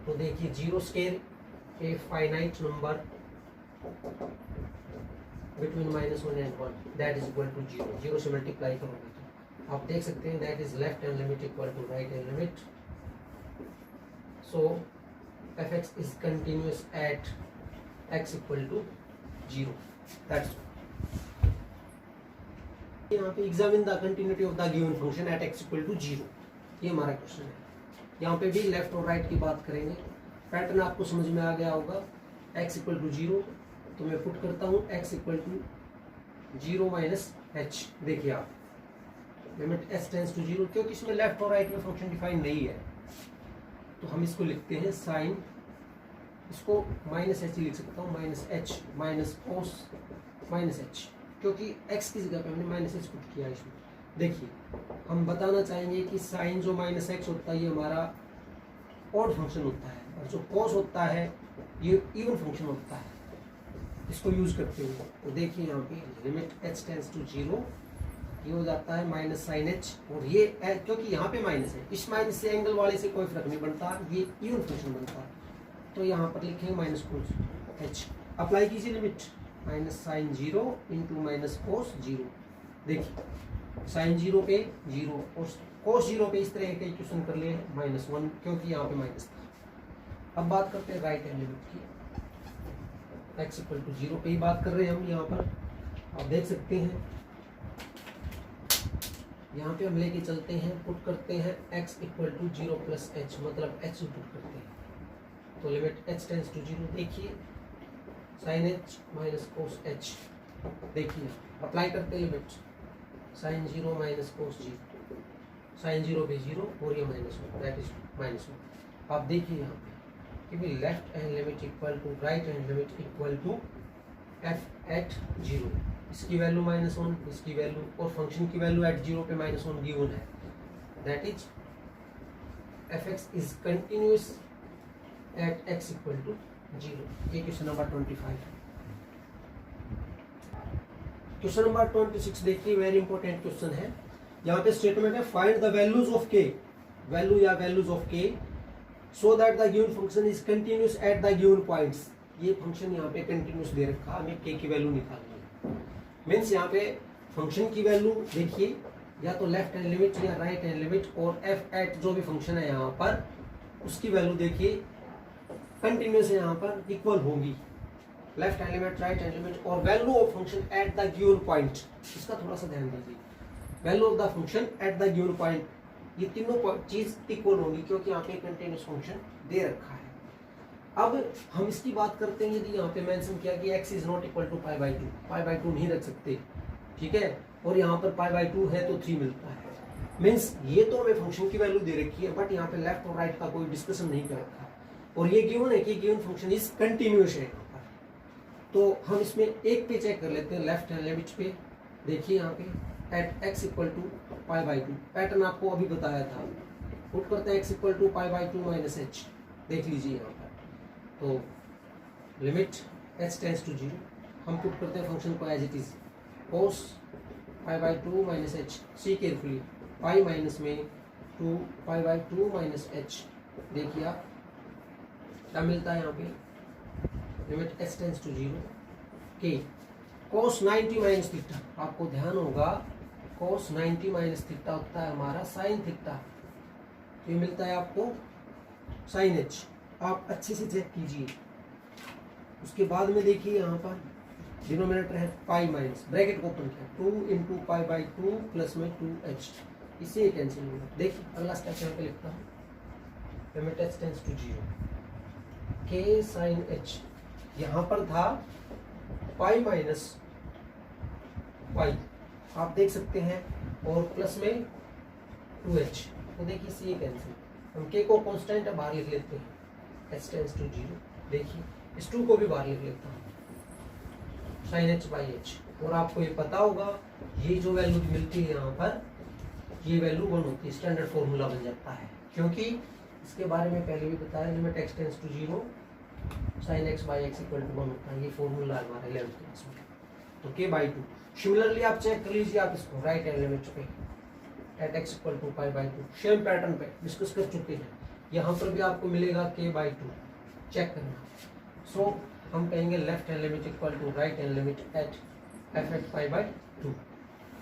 तो देखिए 0 square a finite number between -1 and 1 that is equal to 0, 0 से मल्टीप्लाई करोगे तो आप देख सकते हैं that is left hand limit equal to right hand limit. So fx is continuous at x equal to 0, that's यहाँ पे examine the continuity of the given function at x equal to 0, ये हमारा क्वेश्चन है। यहाँ पे भी लेफ्ट और राइट की बात करेंगे, पैटर्न आपको समझ में आ गया होगा। x इक्वल टू 0, तो मैं पुट करता हूँ x equal to 0 minus h, देखिए आप लिमिट h टेंड्स टू 0, क्योंकि इसमें लेफ्ट और राइट में फंक्शन डिफाइन नहीं है, तो हम इसको लिखते हैं साइन, इसको माइनस एच लिख सकता हूँ, minus H minus cos minus H, क्योंकि x की जगह पे हमने माइनस एच पुट किया इसमें। देखिए हम बताना चाहेंगे कि साइन जो माइनस एक्स होता है ये हमारा ऑड फंक्शन होता है, और जो कोस होता है ये इवन फंक्शन होता है, इसको यूज करते हुए। तो देखिए यहाँ पे लिमिट h टेंड्स टू 0, ये हो जाता है माइनस साइन एच, और ये क्योंकि यहाँ पे माइनस है, इस माइनस से एंगल वाले से कोई फर्क नहीं पड़ता, ये इवन फंक्शन बनता है, तो यहाँ पर लिखेंगे माइनस कोस एच। अप्लाई कीजिए limit minus sine 0 into minus cos 0, देखिए साइन 0 पे 0 और कोस 0 पे इस तरह का इक्वेशन कर लिए -1 क्योंकि यहाँ पे माइनस था। अब बात करते हैं राइट हैंड लिमिट की। x इक्वल टू 0 पे ही बात कर रहे हैं हम यहाँ पर। आप देख सकते हैं यहाँ पे हम लेके चलते हैं, पुट करते हैं x equal to 0 plus h, मतलब h पुट करते हैं तो लिमिट h टेंस टू 0। देखिए sine h minus cos h, देखिए अप्लाई करते हैं limit sine 0 minus cos 0, sine 0 पे 0 और ये -1 दैट इज -1। आप देखिए यहाँ पे कि left hand limit equal to right hand limit equal to f at 0, इसकी वैल्यू -1, इसकी वैल्यू और फंक्शन की वैल्यू एट 0 पे -1 गिवन है, that is fx is continuous at x equal to 0। ये क्वेश्चन नंबर 25 है। क्वेश्चन नंबर 26 देखिए, वेरी इंपॉर्टेंट क्वेश्चन है। यहाँ पे स्टेटमेंट है find the values of k, value या values of k so that the given function is continuous at the given points. ये फंक्शन यहाँ पे कंटिन्यूअस दे रखा, हमें k की वैल्यू निकालनी है। मीन्स यहाँ पे फंक्शन की वैल्यू देखिए या तो लेफ्ट हैंड लिमिट या राइट हैंड लिमिट और f एट जो भी फंक्शन है यहाँ पर उसकी वैल्यू देखिए कंटिन्यूअस है, यहाँ पर इक्वल होगी left hand limit right hand limit और value of function at the given point. इसका थोड़ा सा ध्यान दीजिए, value of the function at the given point, ये तीनों चीज इक्वल होगी क्योंकि यहाँ पे कंटिन्यूअस फंक्शन दे रखा है। अब हम इसकी बात करते हैं, यदि यहाँ पे मेंशन किया कि x is not equal to pi by 2, pi by 2 नहीं रख सकते, ठीक है, और यहाँ पर पाई बाई 2 है तो 3 मिलता है। मीन्स ये तो हमें फंक्शन की वैल्यू दे रखी है, बट यहाँ पे लेफ्ट और राइट का कोई डिस्कशन नहीं कर रखा और ये गिवन है कि गिवन फंक्शन इज कंटिन्यूअस है यहाँ पर। तो हम इसमें एक पे चेक कर लेते हैं, लेफ्ट हैंड लिमिट पे देखिए यहाँ पे at x equal to pi by 2, pattern आपको अभी बताया था, पुट करते हैं x equal to pi by 2 minus h, देख लीजिए यहाँ पर। तो लिमिट h टेंस टू 0, हम पुट करते हैं फंक्शन को as it is cos pi by 2 minus h, see carefully pi minus में 2 पाई बाई 2 माइनस एच, देखिए आप क्या मिलता है यहाँ पे लिमिट h टेंस टू 0 के कोस 90 माइनस थीटा। आपको ध्यान होगा कोस 90 माइनस थीटा होता है हमारा साइन थीटा, ये मिलता है आपको साइन h। आप अच्छे से चेक कीजिए। उसके बाद में देखिए यहाँ पर डिनोमिनेटर है पाई माइनस ब्रैकेट ओपन किया 2 इंटू पाई बाई 2 प्लस में 2h, इससे कैंसिल होगा। देखिए अगला स्टेप यहाँ पे लिखता हूँ लिमिट h टेंस टू 0 के साइन h, यहाँ पर था पाई माइनस पाई, आप देख सकते हैं, और प्लस में 2h, तो देखिए सी कैंसिल, हम k को कांस्टेंट बाहर लिख लेते हैं h टेंस टू 0। देखिए इस 2 को भी बाहर लिख लेता हूँ साइन h बाई h, और आपको ये पता होगा ये जो वैल्यू मिलती है यहाँ पर ये वैल्यू 1 होती है, स्टैंडर्ड फॉर्मूला बन जाता है, क्योंकि इसके बारे में पहले भी बताया limit x tends to 0 sine x by x equal to 1 होता है, ये फॉर्मूला हमारा 11th क्लास में, तो k बाई 2। सिमिलरली आप चेक कर लीजिए आप इसको राइट हैंड लिमिट पे at x equal to pi by 2, same pattern पे डिस्कस कर चुके हैं, यहाँ पर भी आपको मिलेगा k बाई 2, चेक करना। सो हम कहेंगे left hand limit equal to right hand limit at f at pi by 2।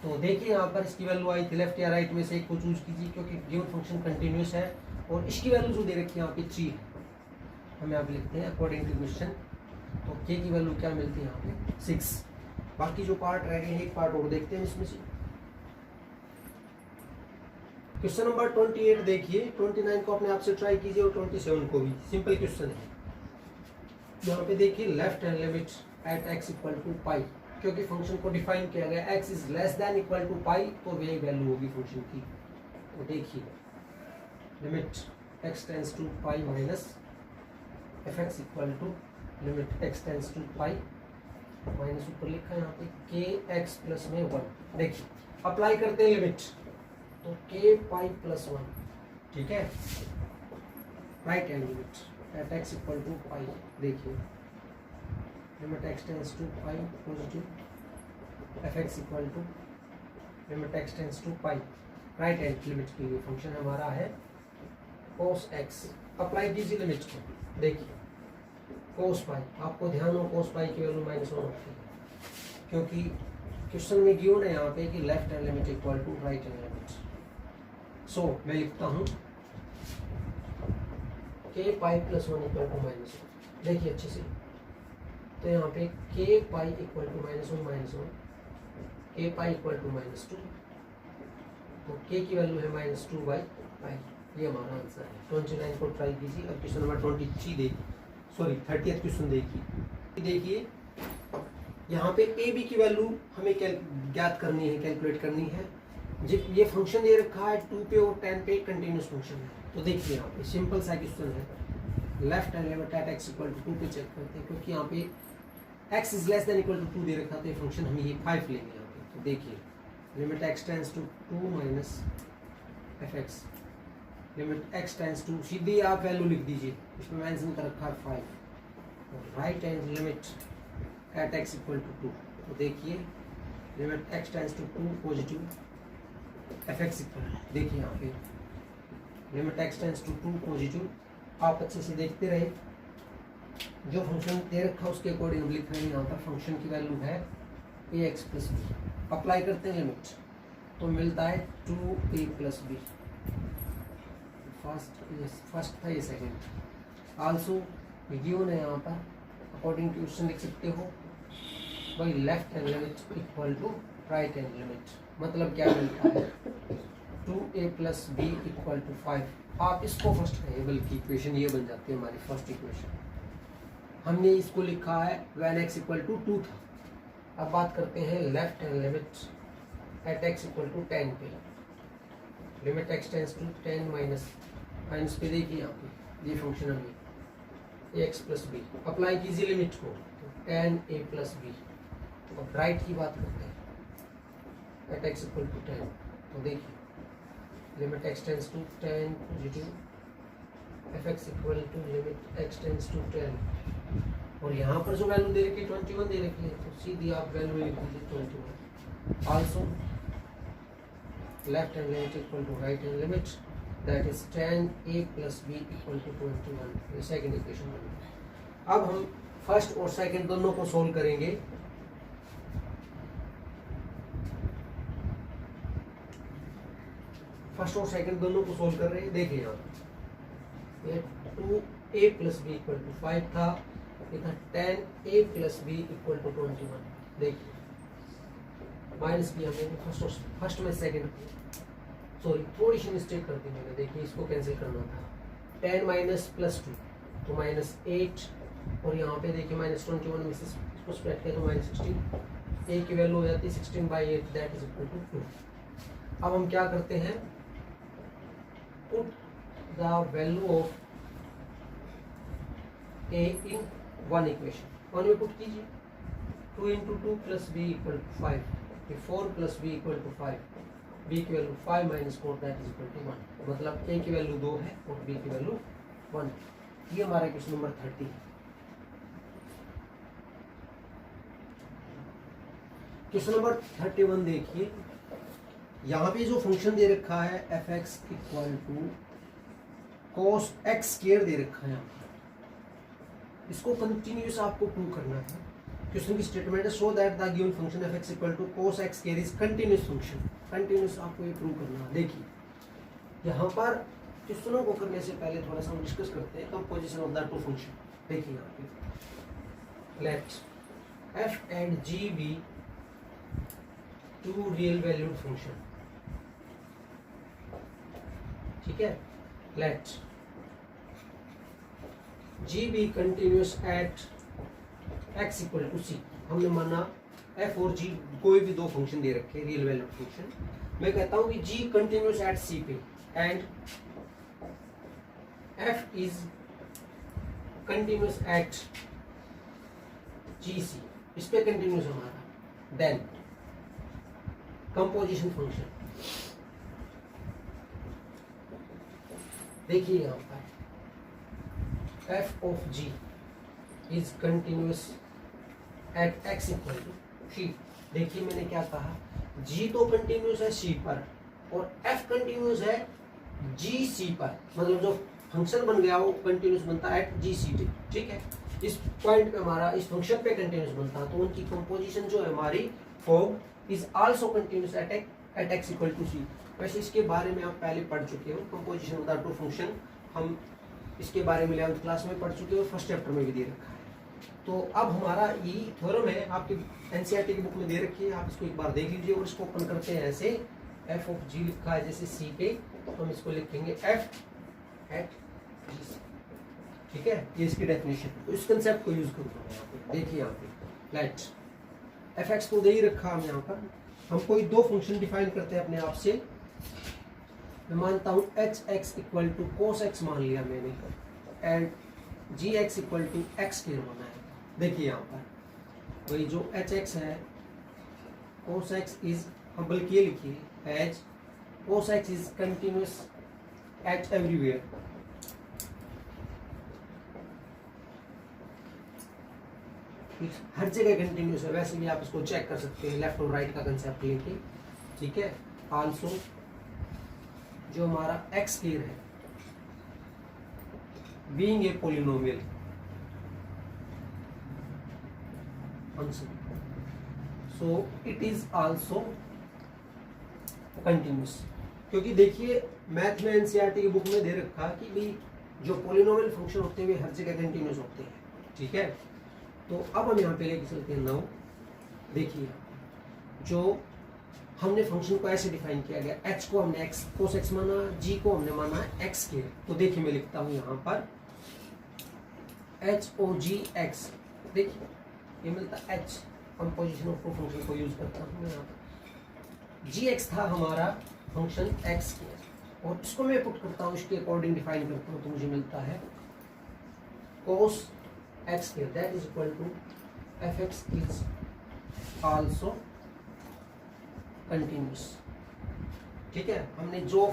तो देखिए यहाँ पर इसकी वैल्यू आई थी, लेफ्ट या राइट में से एक को चूज कीजिए क्योंकि गिवन फंक्शन कंटिन्यूअस है और इसकी वैल्यू जो दे रखी है यहाँ पे 3 है, हम यहाँ पे लिखते हैं अकॉर्डिंग टू क्वेश्चन, तो k की वैल्यू क्या मिलती है यहाँ पे 6। बाकी जो पार्ट रह गए एक पार्ट और देखते हैं इसमें से। क्वेश्चन नंबर 28 देखिए, 29 को अपने आप से ट्राई कीजिए और 27 को भी, सिंपल क्वेश्चन है। यहाँ पे देखिए left hand limit at x equal to pi, क्योंकि फंक्शन को डिफाइन किया गया x is less than equal to pi, तो वही वैल्यू होगी फंक्शन की। तो देखिए limit x tends to pi minus fx equal to limit x tends to pi minus ऊपर लिखा है यहाँ पे kx प्लस में 1। देखिए अप्लाई करते हैं लिमिट, तो k पाई प्लस 1, ठीक है, right hand limit at x equal to pi, देखिए limit x tends to pi positive fx equal to limit x tends to pi, right hand limit के लिए फंक्शन हमारा है cos x। अप्लाई कीजिए लिमिट को, देखिए cos पाई, आपको ध्यान हो cos पाई की वैल्यू -1 होती है, क्योंकि क्वेश्चन में गिवन है यहाँ पे कि left hand limit equal to right hand limit. So मैं लिखता हूँ K pi plus 1 equal to minus 1। देखिए अच्छे से, तो यहाँ पे के पाई इक्वल टू -1 के पाई इक्वल टू -2, तो के की वैल्यू है -2 बाई पाई। ये हमारा आंसर है। 29 को ट्राई कीजिए। अब क्वेश्चन नंबर 23 देखिए, सॉरी 30th क्वेश्चन देखिए यहाँ पे ए बी की वैल्यू हमें ज्ञात करनी है, कैलकुलेट करनी है। जब ये फंक्शन दे रखा है 2 पे और 10 पे कंटिन्यूस फंक्शन है, तो देखिए यहाँ पे सिंपल सा क्वेश्चन है। Left hand limit at x equal to 2 पे चेक करते हैं, क्योंकि यहाँ पे x is less than equal to 2 दे रखा है, तो ये फंक्शन हम ये 5 लेंगे यहाँ पे। तो देखिए limit x tends to 2 minus fx, limit x tends to, सीधी आप वैल्यू लिख दीजिए, इसमें मेंशन कर रखा है 5, और right hand limit at x equal to 2। तो देखिए limit x tends to 2 positive fx equal, देखिए यहाँ पे limit x tends to 2 positive. आप अच्छे से देखते रहे, जो फंक्शन दे रखा है उसके अकॉर्डिंग हम लिख रहे हैं। यहाँ पर फंक्शन की वैल्यू है ax प्लस बी। अप्लाई करते हैं लिमिट, तो मिलता है 2a प्लस बी। फर्स्ट था ये सेकेंड। आल्सो गिवन है यहाँ पर, अकॉर्डिंग टू क्वेश्चन लिख सकते हो भाई left hand limit equal to right hand limit. मतलब क्या मिलता है 2a plus b equal to 5। आप इसको फर्स्ट कहें, बल्कि इक्वेशन ये बन जाती है हमारी फर्स्ट इक्वेशन। हमने इसको लिखा है when x इक्वल टू 2 था। अब बात करते हैं left hand limit at x equal to 10 पे। Limit x tends to 10 minus पे, देखिए यहाँ पे ये फंक्शन हमें ax प्लस बी। अप्लाई कीजिए लिमिट को, तो 10a प्लस बी। अब राइट की बात करते हैं एट x इक्वल टू 10, तो देखिए limit x tends to 10 positive fx equal to limit x tends to 10, और यहाँ पर जो वैल्यू दे रखी है 21 दे रखी है, तो सीधी आप वैल्यू लिख दीजिए 21। Also left hand limit equal to right hand limit, that is 10a plus b equal to 21। ये सेकंड इक्वेशन बनी। अब हम फर्स्ट और सेकंड दोनों को सोल्व करेंगे। फर्स्ट और सेकंड दोनों को सोल्व कर रहे हैं। देखिए यहाँ ये 2a plus b equal to 5 था, ये था 10a plus b equal to 21। देखिए माइनस किया मैंने फर्स्ट में सेकंड, सॉरी थोड़ी सी मिस्टेक कर दी मैंने। देखिए इसको कैंसिल करना था, 10 माइनस प्लस 2 तो -8, और यहाँ पे देखिए -21 में से इसको स्प्रेड किया तो -16। a की वैल्यू हो जाती है 16/8, दैट इज इक्वल टू 2। अब हम क्या करते हैं, put the value of a in one equation. One में पुट कीजिए, 2 into 2 plus b equal to 5, 4 plus b equal to 5, b की value 5 minus 4 that is equal to 1। मतलब a की वैल्यू 2 है और b की वैल्यू 1। ये हमारा क्वेश्चन नंबर 30 है। क्वेश्चन नंबर 31 देखिए, यहाँ पे जो फंक्शन दे रखा है fx equal to cos x square दे रखा है, इसको कंटिन्यूस आपको प्रूव करना है। क्वेश्चन की स्टेटमेंट है so that the given function fx equal to cos x square is continuous function. Continuous आपको ये प्रूव करना है। देखिए यहाँ पर क्वेश्चनों को करने से पहले थोड़ा सा हम डिस्कस करते हैं composition of the two function. देखिए यहाँ पे let f and g be two real valued function, ठीक है। Let g be continuous at x equal to c। हमने माना f और g कोई भी दो फंक्शन दे रखे रियल वैल्यूड फंक्शन। मैं कहता हूं कि g कंटिन्यूस एट c पे and f is continuous eight gc, इस पे कंटिन्यूस हमारा। देन कंपोजिशन फंक्शन, देखिए यहाँ पर f of g is continuous at x equal to c। देखिए मैंने क्या कहा, g तो कंटिन्यूस है c पर और f कंटिन्यूस है gc पर, मतलब जो फंक्शन बन गया वो कंटिन्यूस बनता है एट gc, ठीक है। इस पॉइंट पे हमारा इस फंक्शन पे कंटिन्यूस बनता है, तो उनकी कंपोजिशन जो है हमारी form is also continuous at x equal to C. वैसे इसके बारे में आप पहले पढ़ चुके हो, composition of the two function, हम इसके बारे में 11th क्लास में पढ़ चुके हो, फर्स्ट चैप्टर में भी दे रखा है। तो अब हमारा ये थ्योरम है, आपकी एनसीईआरटी की बुक में दे रखी है, आप इसको एक बार देख लीजिए। और इसको ओपन करते हैं ऐसे, एफ ऑफ जी लिखा है जैसे सी पे, तो हम इसको लिखेंगे एफ एट जी। ठीक है, ये इसकी डेफिनेशन। तो इस कंसेप्ट को यूज करूंगा मैं यहाँ पे। देखिए यहाँ पे लेट एफ एक्स को दे ही रखा हम यहाँ पर। हम कोई दो फंक्शन डिफाइन करते हैं अपने आप से। मैं मानता हूँ h x equal to cos x मान लिया मैंने, and g x equal to x के माना है। देखिए यहाँ पर वही जो एच एक्स है, कोस एक्स इज, हम बल्कि ये लिखिए H cos x is continuous at everywhere. हर जगह कंटिन्यूस है। वैसे भी आप इसको चेक कर सकते हैं लेफ्ट और राइट का कंसेप्ट लेके। ठीक है, आल्सो जो हमारा एक्स स्क्वायर है being a polynomial function, so it is also continuous. क्योंकि देखिए मैथ में एनसीईआरटी की बुक में दे रखा कि भाई जो पॉलिनोमियल फंक्शन होते हैं वे हर जगह कंटिन्यूस होते हैं। ठीक है, तो अब हम यहाँ पे लेके चलते हैं नाउ। देखिए जो हमने फंक्शन को ऐसे डिफाइन किया गया, एच को हमने एक्स कोस एक्स माना, जी को हमने माना एक्स के। तो देखिए मैं लिखता हूँ यहाँ पर एच ओ जी एक्स। देखिए ये मिलता h, composition of two function को यूज करता हूँ मैं यहाँ पर। जी एक्स था हमारा फंक्शन एक्स के, और इसको मैं पुट करता हूँ इसके अकॉर्डिंग डिफाइन करता हूँ, तो मुझे मिलता है कोस एक्स के, that is equal to f x is also continuous. ठीक है, हमने जो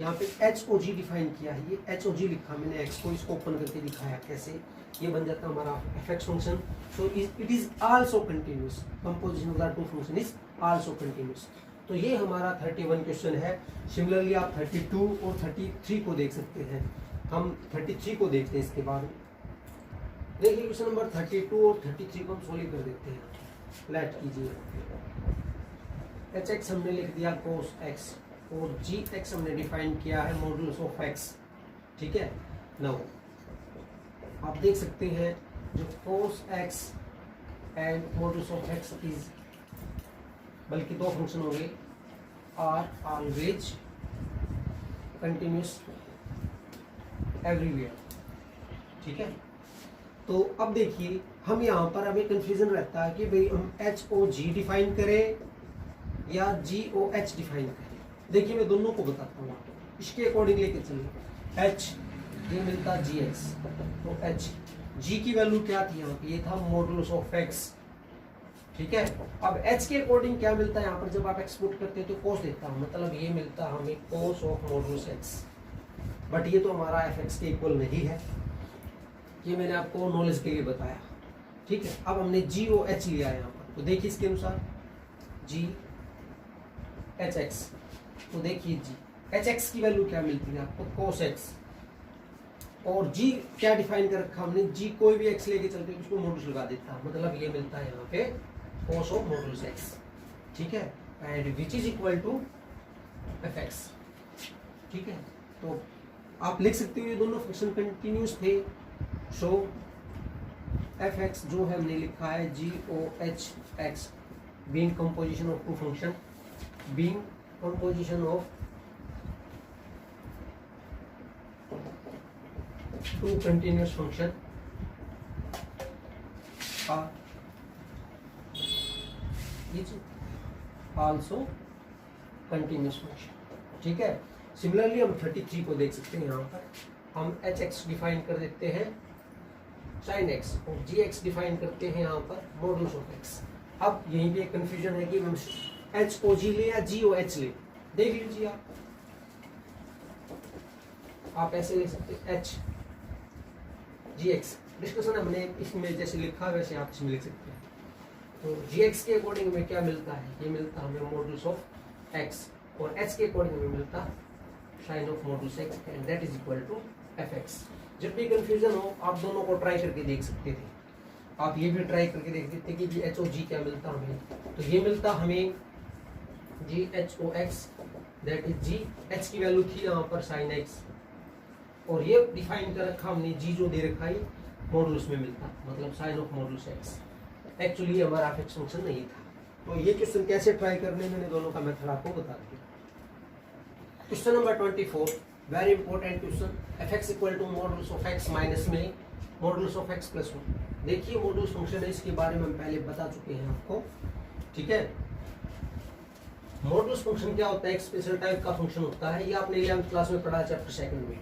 यहाँ पे एच ओ जी डिफाइन किया है, ये एच ओ जी लिखा मैंने एक्स को, इसको ओपन करके दिखाया कैसे, ये बन जाता है हमारा f x function. So it is also continuous, composition of the two function is also continuous. तो ये हमारा 31 क्वेश्चन है। सिमिलरली आप 32 और 33 को देख सकते हैं। हम 33 को देखते हैं इसके बाद। देखिए क्वेश्चन नंबर 32 और 33 को हम सॉल्व कर देते हैं। लेट कीजिए, एच एक्स हमने लिख दिया कोस एक्स, और जी एक्स हमने डिफाइन किया है मॉडुलस ऑफ एक्स। ठीक है, नाउ आप देख सकते हैं जो cos x and modulus of x is, बल्कि दो फंक्शन होंगे, आर ऑलवेज कंटिन्यूस एवरीवेयर। ठीक है, तो अब देखिए हम यहाँ पर हमें कंफ्यूजन रहता है कि भाई हम एच ओ जी डिफाइन करें या जी ओ एच डिफाइन करें। देखिए मैं दोनों को बताता हूँ, इसके अकॉर्डिंग लेके चलिए। एच ये मिलता जी एक्स, तो एच जी की वैल्यू क्या थी यहाँ पे, ये था मॉडुलस ऑफ एक्स। ठीक है, अब एच के अकॉर्डिंग क्या मिलता है यहाँ पर, जब आप एक्सपोर्ट करते हैं तो कोस देता हूँ, मतलब ये मिलता हमें cos of modulus x. But ये तो हमारा एफ एक्स के इक्वल नहीं है, ये मैंने आपको नॉलेज के लिए बताया। ठीक है, अब हमने जी ओ एच लिया है यहाँ पर, तो देखिए इसके अनुसार जी एच एक्स, तो देखिए जी एच एक्स की वैल्यू क्या मिलती है आपको, कोस एक्स। और जी क्या डिफाइन कर रखा हमने, जी कोई भी एक्स लेके चलते उसको मॉडुलस लगा देता, मतलब ये मिलता है यहाँ पे कोस ऑफ मॉडुलस एक्स। ठीक है, and which is equal to f x. ठीक है, तो आप लिख सकते हो ये दोनों फंक्शन कंटिन्यूस थे। सो एफ एक्स जो है हमने लिखा है G O H x being composition of two function, being composition of two continuous function is also continuous function. ठीक है, सिमिलरली हम 33 को देख सकते हैं। यहाँ पर हम एच एक्स डिफाइन कर देते हैं साइन एक्स, और जी एक्स डिफाइन करते हैं यहाँ पर मॉडुलस ऑफ एक्स। अब यहीं पे एक कंफ्यूजन है कि हम एच ओ जी ले या जी ओ एच ले। देख लीजिए आप ऐसे ले सकते हैं एच जी एक्स। डिस्कशन हमने इसमें जैसे लिखा वैसे आप इसमें लिख सकते हैं। तो जी एक्स के अकॉर्डिंग हमें क्या मिलता है, ये मिलता है हमें मॉडुलस ऑफ एक्स, और एच के अकॉर्डिंग हमें मिलता है sine of modulus x, and that is equal to f x. जब भी कंफ्यूजन हो आप दोनों को ट्राई करके देख सकते थे। आप ये भी ट्राई करके देख सकते कि एच ओ जी क्या मिलता हमें, तो ये मिलता हमें g h o x that is g, h की वैल्यू थी यहाँ पर साइन एक्स, और ये डिफाइन कर रखा हमने जी जो दे रखा है मॉडुलस में मिलता, मतलब sine of modulus x. Actually हमारा एफ एक्स फंक्शन नहीं था। तो ये क्वेश्चन कैसे ट्राई करने, मैंने दोनों का मेथड आपको बता दिया। Question number 24, very important question, f x equal to modulus of x minus में मॉडुलस ऑफ एक्स प्लस 1। देखिए मॉडुलस फंक्शन है, इसके बारे में हम पहले बता चुके हैं आपको, ठीक है। मॉडुलस फंक्शन क्या होता है, एक स्पेशल टाइप का फंक्शन होता है, ये आपने 11th क्लास में पढ़ा चैप्टर 2 में।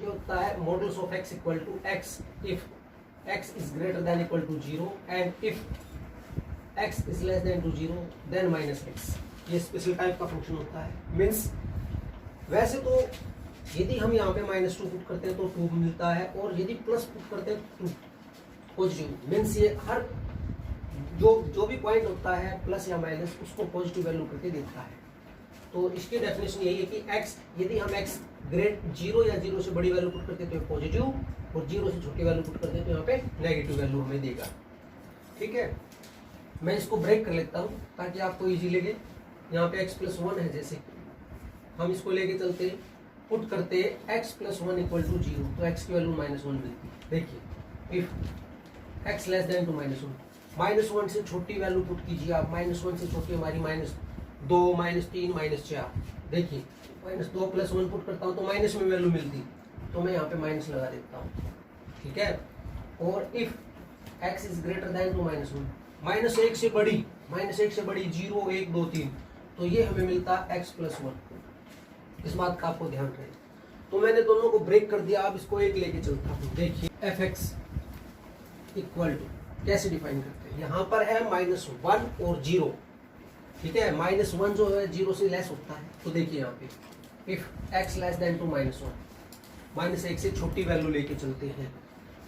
ये होता है modulus of x equal to x if x is greater than equal to 0 and if x is less than to 0 then minus x। ये स्पेशल टाइप का फंक्शन होता है। मीन्स वैसे तो यदि हम यहाँ पे -2 पुट करते हैं तो 2 मिलता है, और यदि प्लस पुट करते हैं तो 2 पॉजिटिव। मीन्स ये हर जो भी पॉइंट होता है प्लस या माइनस उसको पॉजिटिव वैल्यू करके देता है। तो इसकी डेफिनेशन यही है कि x, यदि हम x ग्रेट 0 या 0 से बड़ी वैल्यू पुट करते हैं तो पॉजिटिव, और 0 से छोटी वैल्यू पुट करते हैं तो यहाँ पे नेगेटिव वैल्यू हमें देगा, ठीक है। मैं इसको ब्रेक कर लेता हूँ ताकि आपको इजी लगे। यहाँ पे x + 1 है, जैसे हम इसको लेके चलते पुट करते x + 1 = 0 तो x की वैल्यू -1 मिलती है। देखिए if x less than to -1, -1 से छोटी वैल्यू पुट कीजिए आप, -1 से छोटी हमारी -2, -3, -4। देखिए -2 + 1 पुट करता हूँ तो माइनस में वैल्यू मिलती, तो मैं यहाँ पे माइनस लगा देता हूँ, ठीक है। और if x is greater than to -1, -1 से बड़ी 0, 1, 2, 3, तो ये हमें मिलता है x + 1। इस बात का आपको ध्यान रहे। तो मैंने दोनों को ब्रेक कर दिया, अब इसको एक लेके चलता हूँ। देखिए एफ एक्स इक्वल टू कैसे डिफाइन करते हैं, यहाँ पर है -1 और 0, ठीक है। -1 जो है 0 से लेस होता है, तो देखिए यहाँ पे if x less than to -1, -1 से छोटी वैल्यू लेके चलते हैं।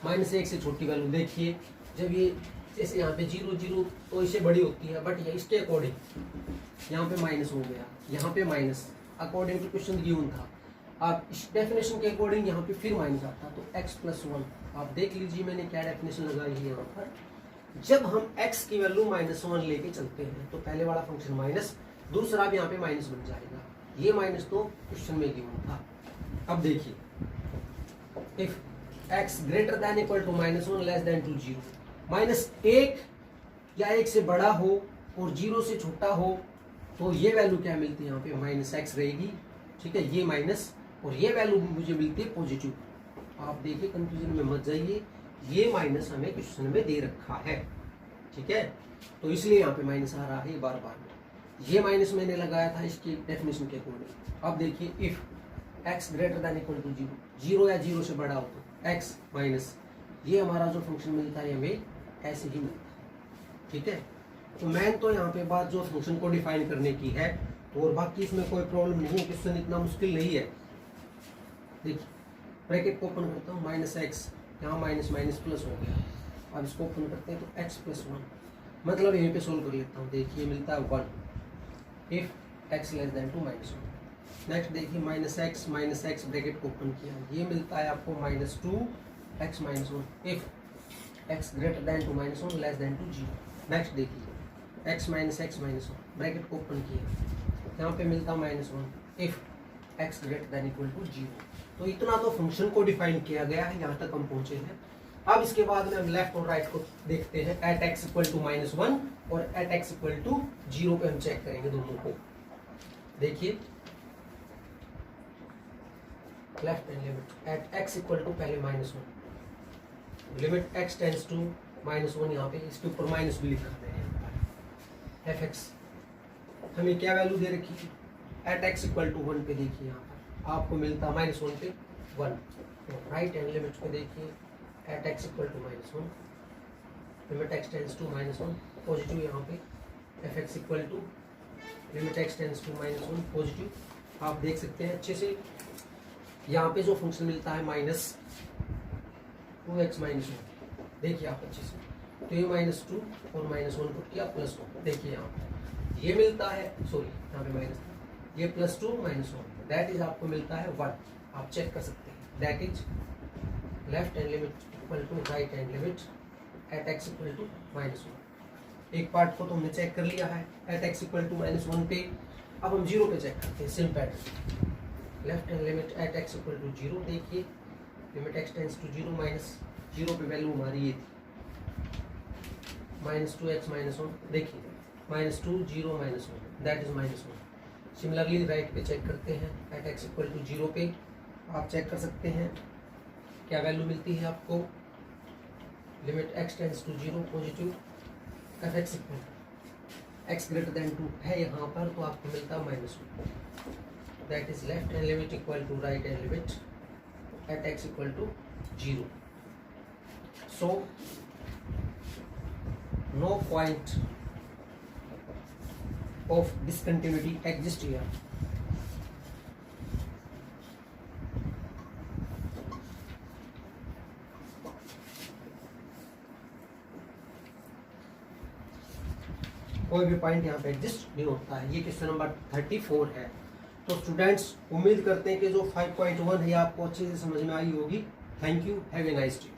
-1 से छोटी वैल्यू देखिए, जब ये जैसे यहाँ पे 0, 0 तो इससे बड़ी होती है, बट ये इसके अकॉर्डिंग यहाँ पे माइनस हो गया, यहाँ पे minus according to question given था। आप इस डेफिनेशन के अकॉर्डिंग यहाँ पे फिर माइनस आता, तो x + 1 आप देख लीजिए मैंने क्या डेफिनेशन लगाई है यहाँ पर। जब हम x की वैल्यू -1 लेके चलते हैं तो पहले वाला फंक्शन माइनस, दूसरा भी यहाँ पे माइनस बन जाएगा। ये माइनस तो क्वेश्चन में गिवन था। अब देखिए if x greater than equal to -1 less than to 0, -1 या 1 से बड़ा हो और 0 से छोटा हो, तो ये वैल्यू क्या मिलती है यहाँ पे -x रहेगी, ठीक है। ये माइनस और ये वैल्यू मुझे मिलती है पॉजिटिव। आप देखिए कंफ्यूजन में मत जाइए, ये माइनस हमें क्वेश्चन में दे रखा है, ठीक है। तो इसलिए यहाँ पे माइनस आ रहा है बार बार। ये माइनस मैंने लगाया था इसकी डेफिनेशन के अकॉर्डिंग। अब देखिए if x greater than equal to 0 या 0 से बड़ा हो तो x माइनस, ये हमारा जो फंक्शन मिलता है हमें ऐसे ही मिलता है, ठीक है। तो मैंने तो यहाँ पे बात जो फंक्शन को डिफाइन करने की है, और बाकी इसमें कोई प्रॉब्लम नहीं है, क्वेश्चन इतना मुश्किल नहीं है। देखिए ब्रैकेट को ओपन करता हूँ, -x यहाँ माइनस प्लस हो गया। अब इसको ओपन करते हैं तो x + 1, मतलब यहीं पे सोल्व कर लेता हूँ। देखिए मिलता है 1 if x less than to -1। Next देखिए -x ब्रैकेट को ओपन किया, ये मिलता है आपको -2x - 1 if x greater than to -1 less than to 0। Next देखिए x - x - 1 ब्रैकेट को ओपन किया, यहाँ पे मिलता है -1 if x greater than equal to 0। तो इतना तो फंक्शन को डिफाइन किया गया है, यहाँ तक हम पहुंचे हैं। अब इसके बाद में हम लेफ्ट और राइट को देखते हैं। एट x = -1 और एट x = 0 पे हम चेक करेंगे दोनों को। देखिए left hand limit at x = पहले -1, लिमिट x टेंड्स टू -1, यहाँ पे इसके ऊपर माइनस भी लिखा है। एफ एक्स हमें क्या वैल्यू दे रखी है, एट x = 1 पे देखिए यहाँ पर आपको मिलता -1 पे 1। तो राइट हैंड लिमिट पे देखिए at x = -1, limit x tends to -1 positive, यहाँ पे f x limit x tends to -1 positive. आप देख सकते हैं अच्छे से, यहाँ पे जो फंक्शन मिलता है -2x - 1, देखिए आप अच्छे से, तो ये -2 और -1 पुट किया +1। देखिए यहाँ पे ये मिलता है, सॉरी यहाँ पे माइनस, ये +2 - 1 दैट इज आपको मिलता है 1। आप चेक कर सकते हैं, that is left hand limit equal to right hand limit at x = -1। एक पार्ट को तो हमने चेक कर लिया है एट एक्स इक्वल टू -1 पे। अब हम 0 पे चेक करते हैं same pattern. Left hand limit at x equal to 0, देखिए लिमिट एक्स टेंड्स टू 0 -0 पे वैल्यू हमारी ये थी -2x -1, देखिए -2 0 -1 दैट इज -1। सिमिलरली राइट पे चेक करते हैं एट एक्स इक्वल टू 0 पे। आप चेक कर सकते हैं क्या वैल्यू मिलती है आपको, limit x tends to 0 positive, f x equal x greater than 2 है यहाँ पर, तो आपको मिलता है -2। That is left hand limit equal to right hand limit at x equal to 0। So no point of discontinuity exists here। कोई भी पॉइंट यहाँ पे एग्जिस्ट नहीं होता है। ये क्वेश्चन नंबर 34 है। तो स्टूडेंट्स उम्मीद करते हैं कि जो 5.1 है आपको अच्छे से समझ में आई होगी। Thank you, have a nice day.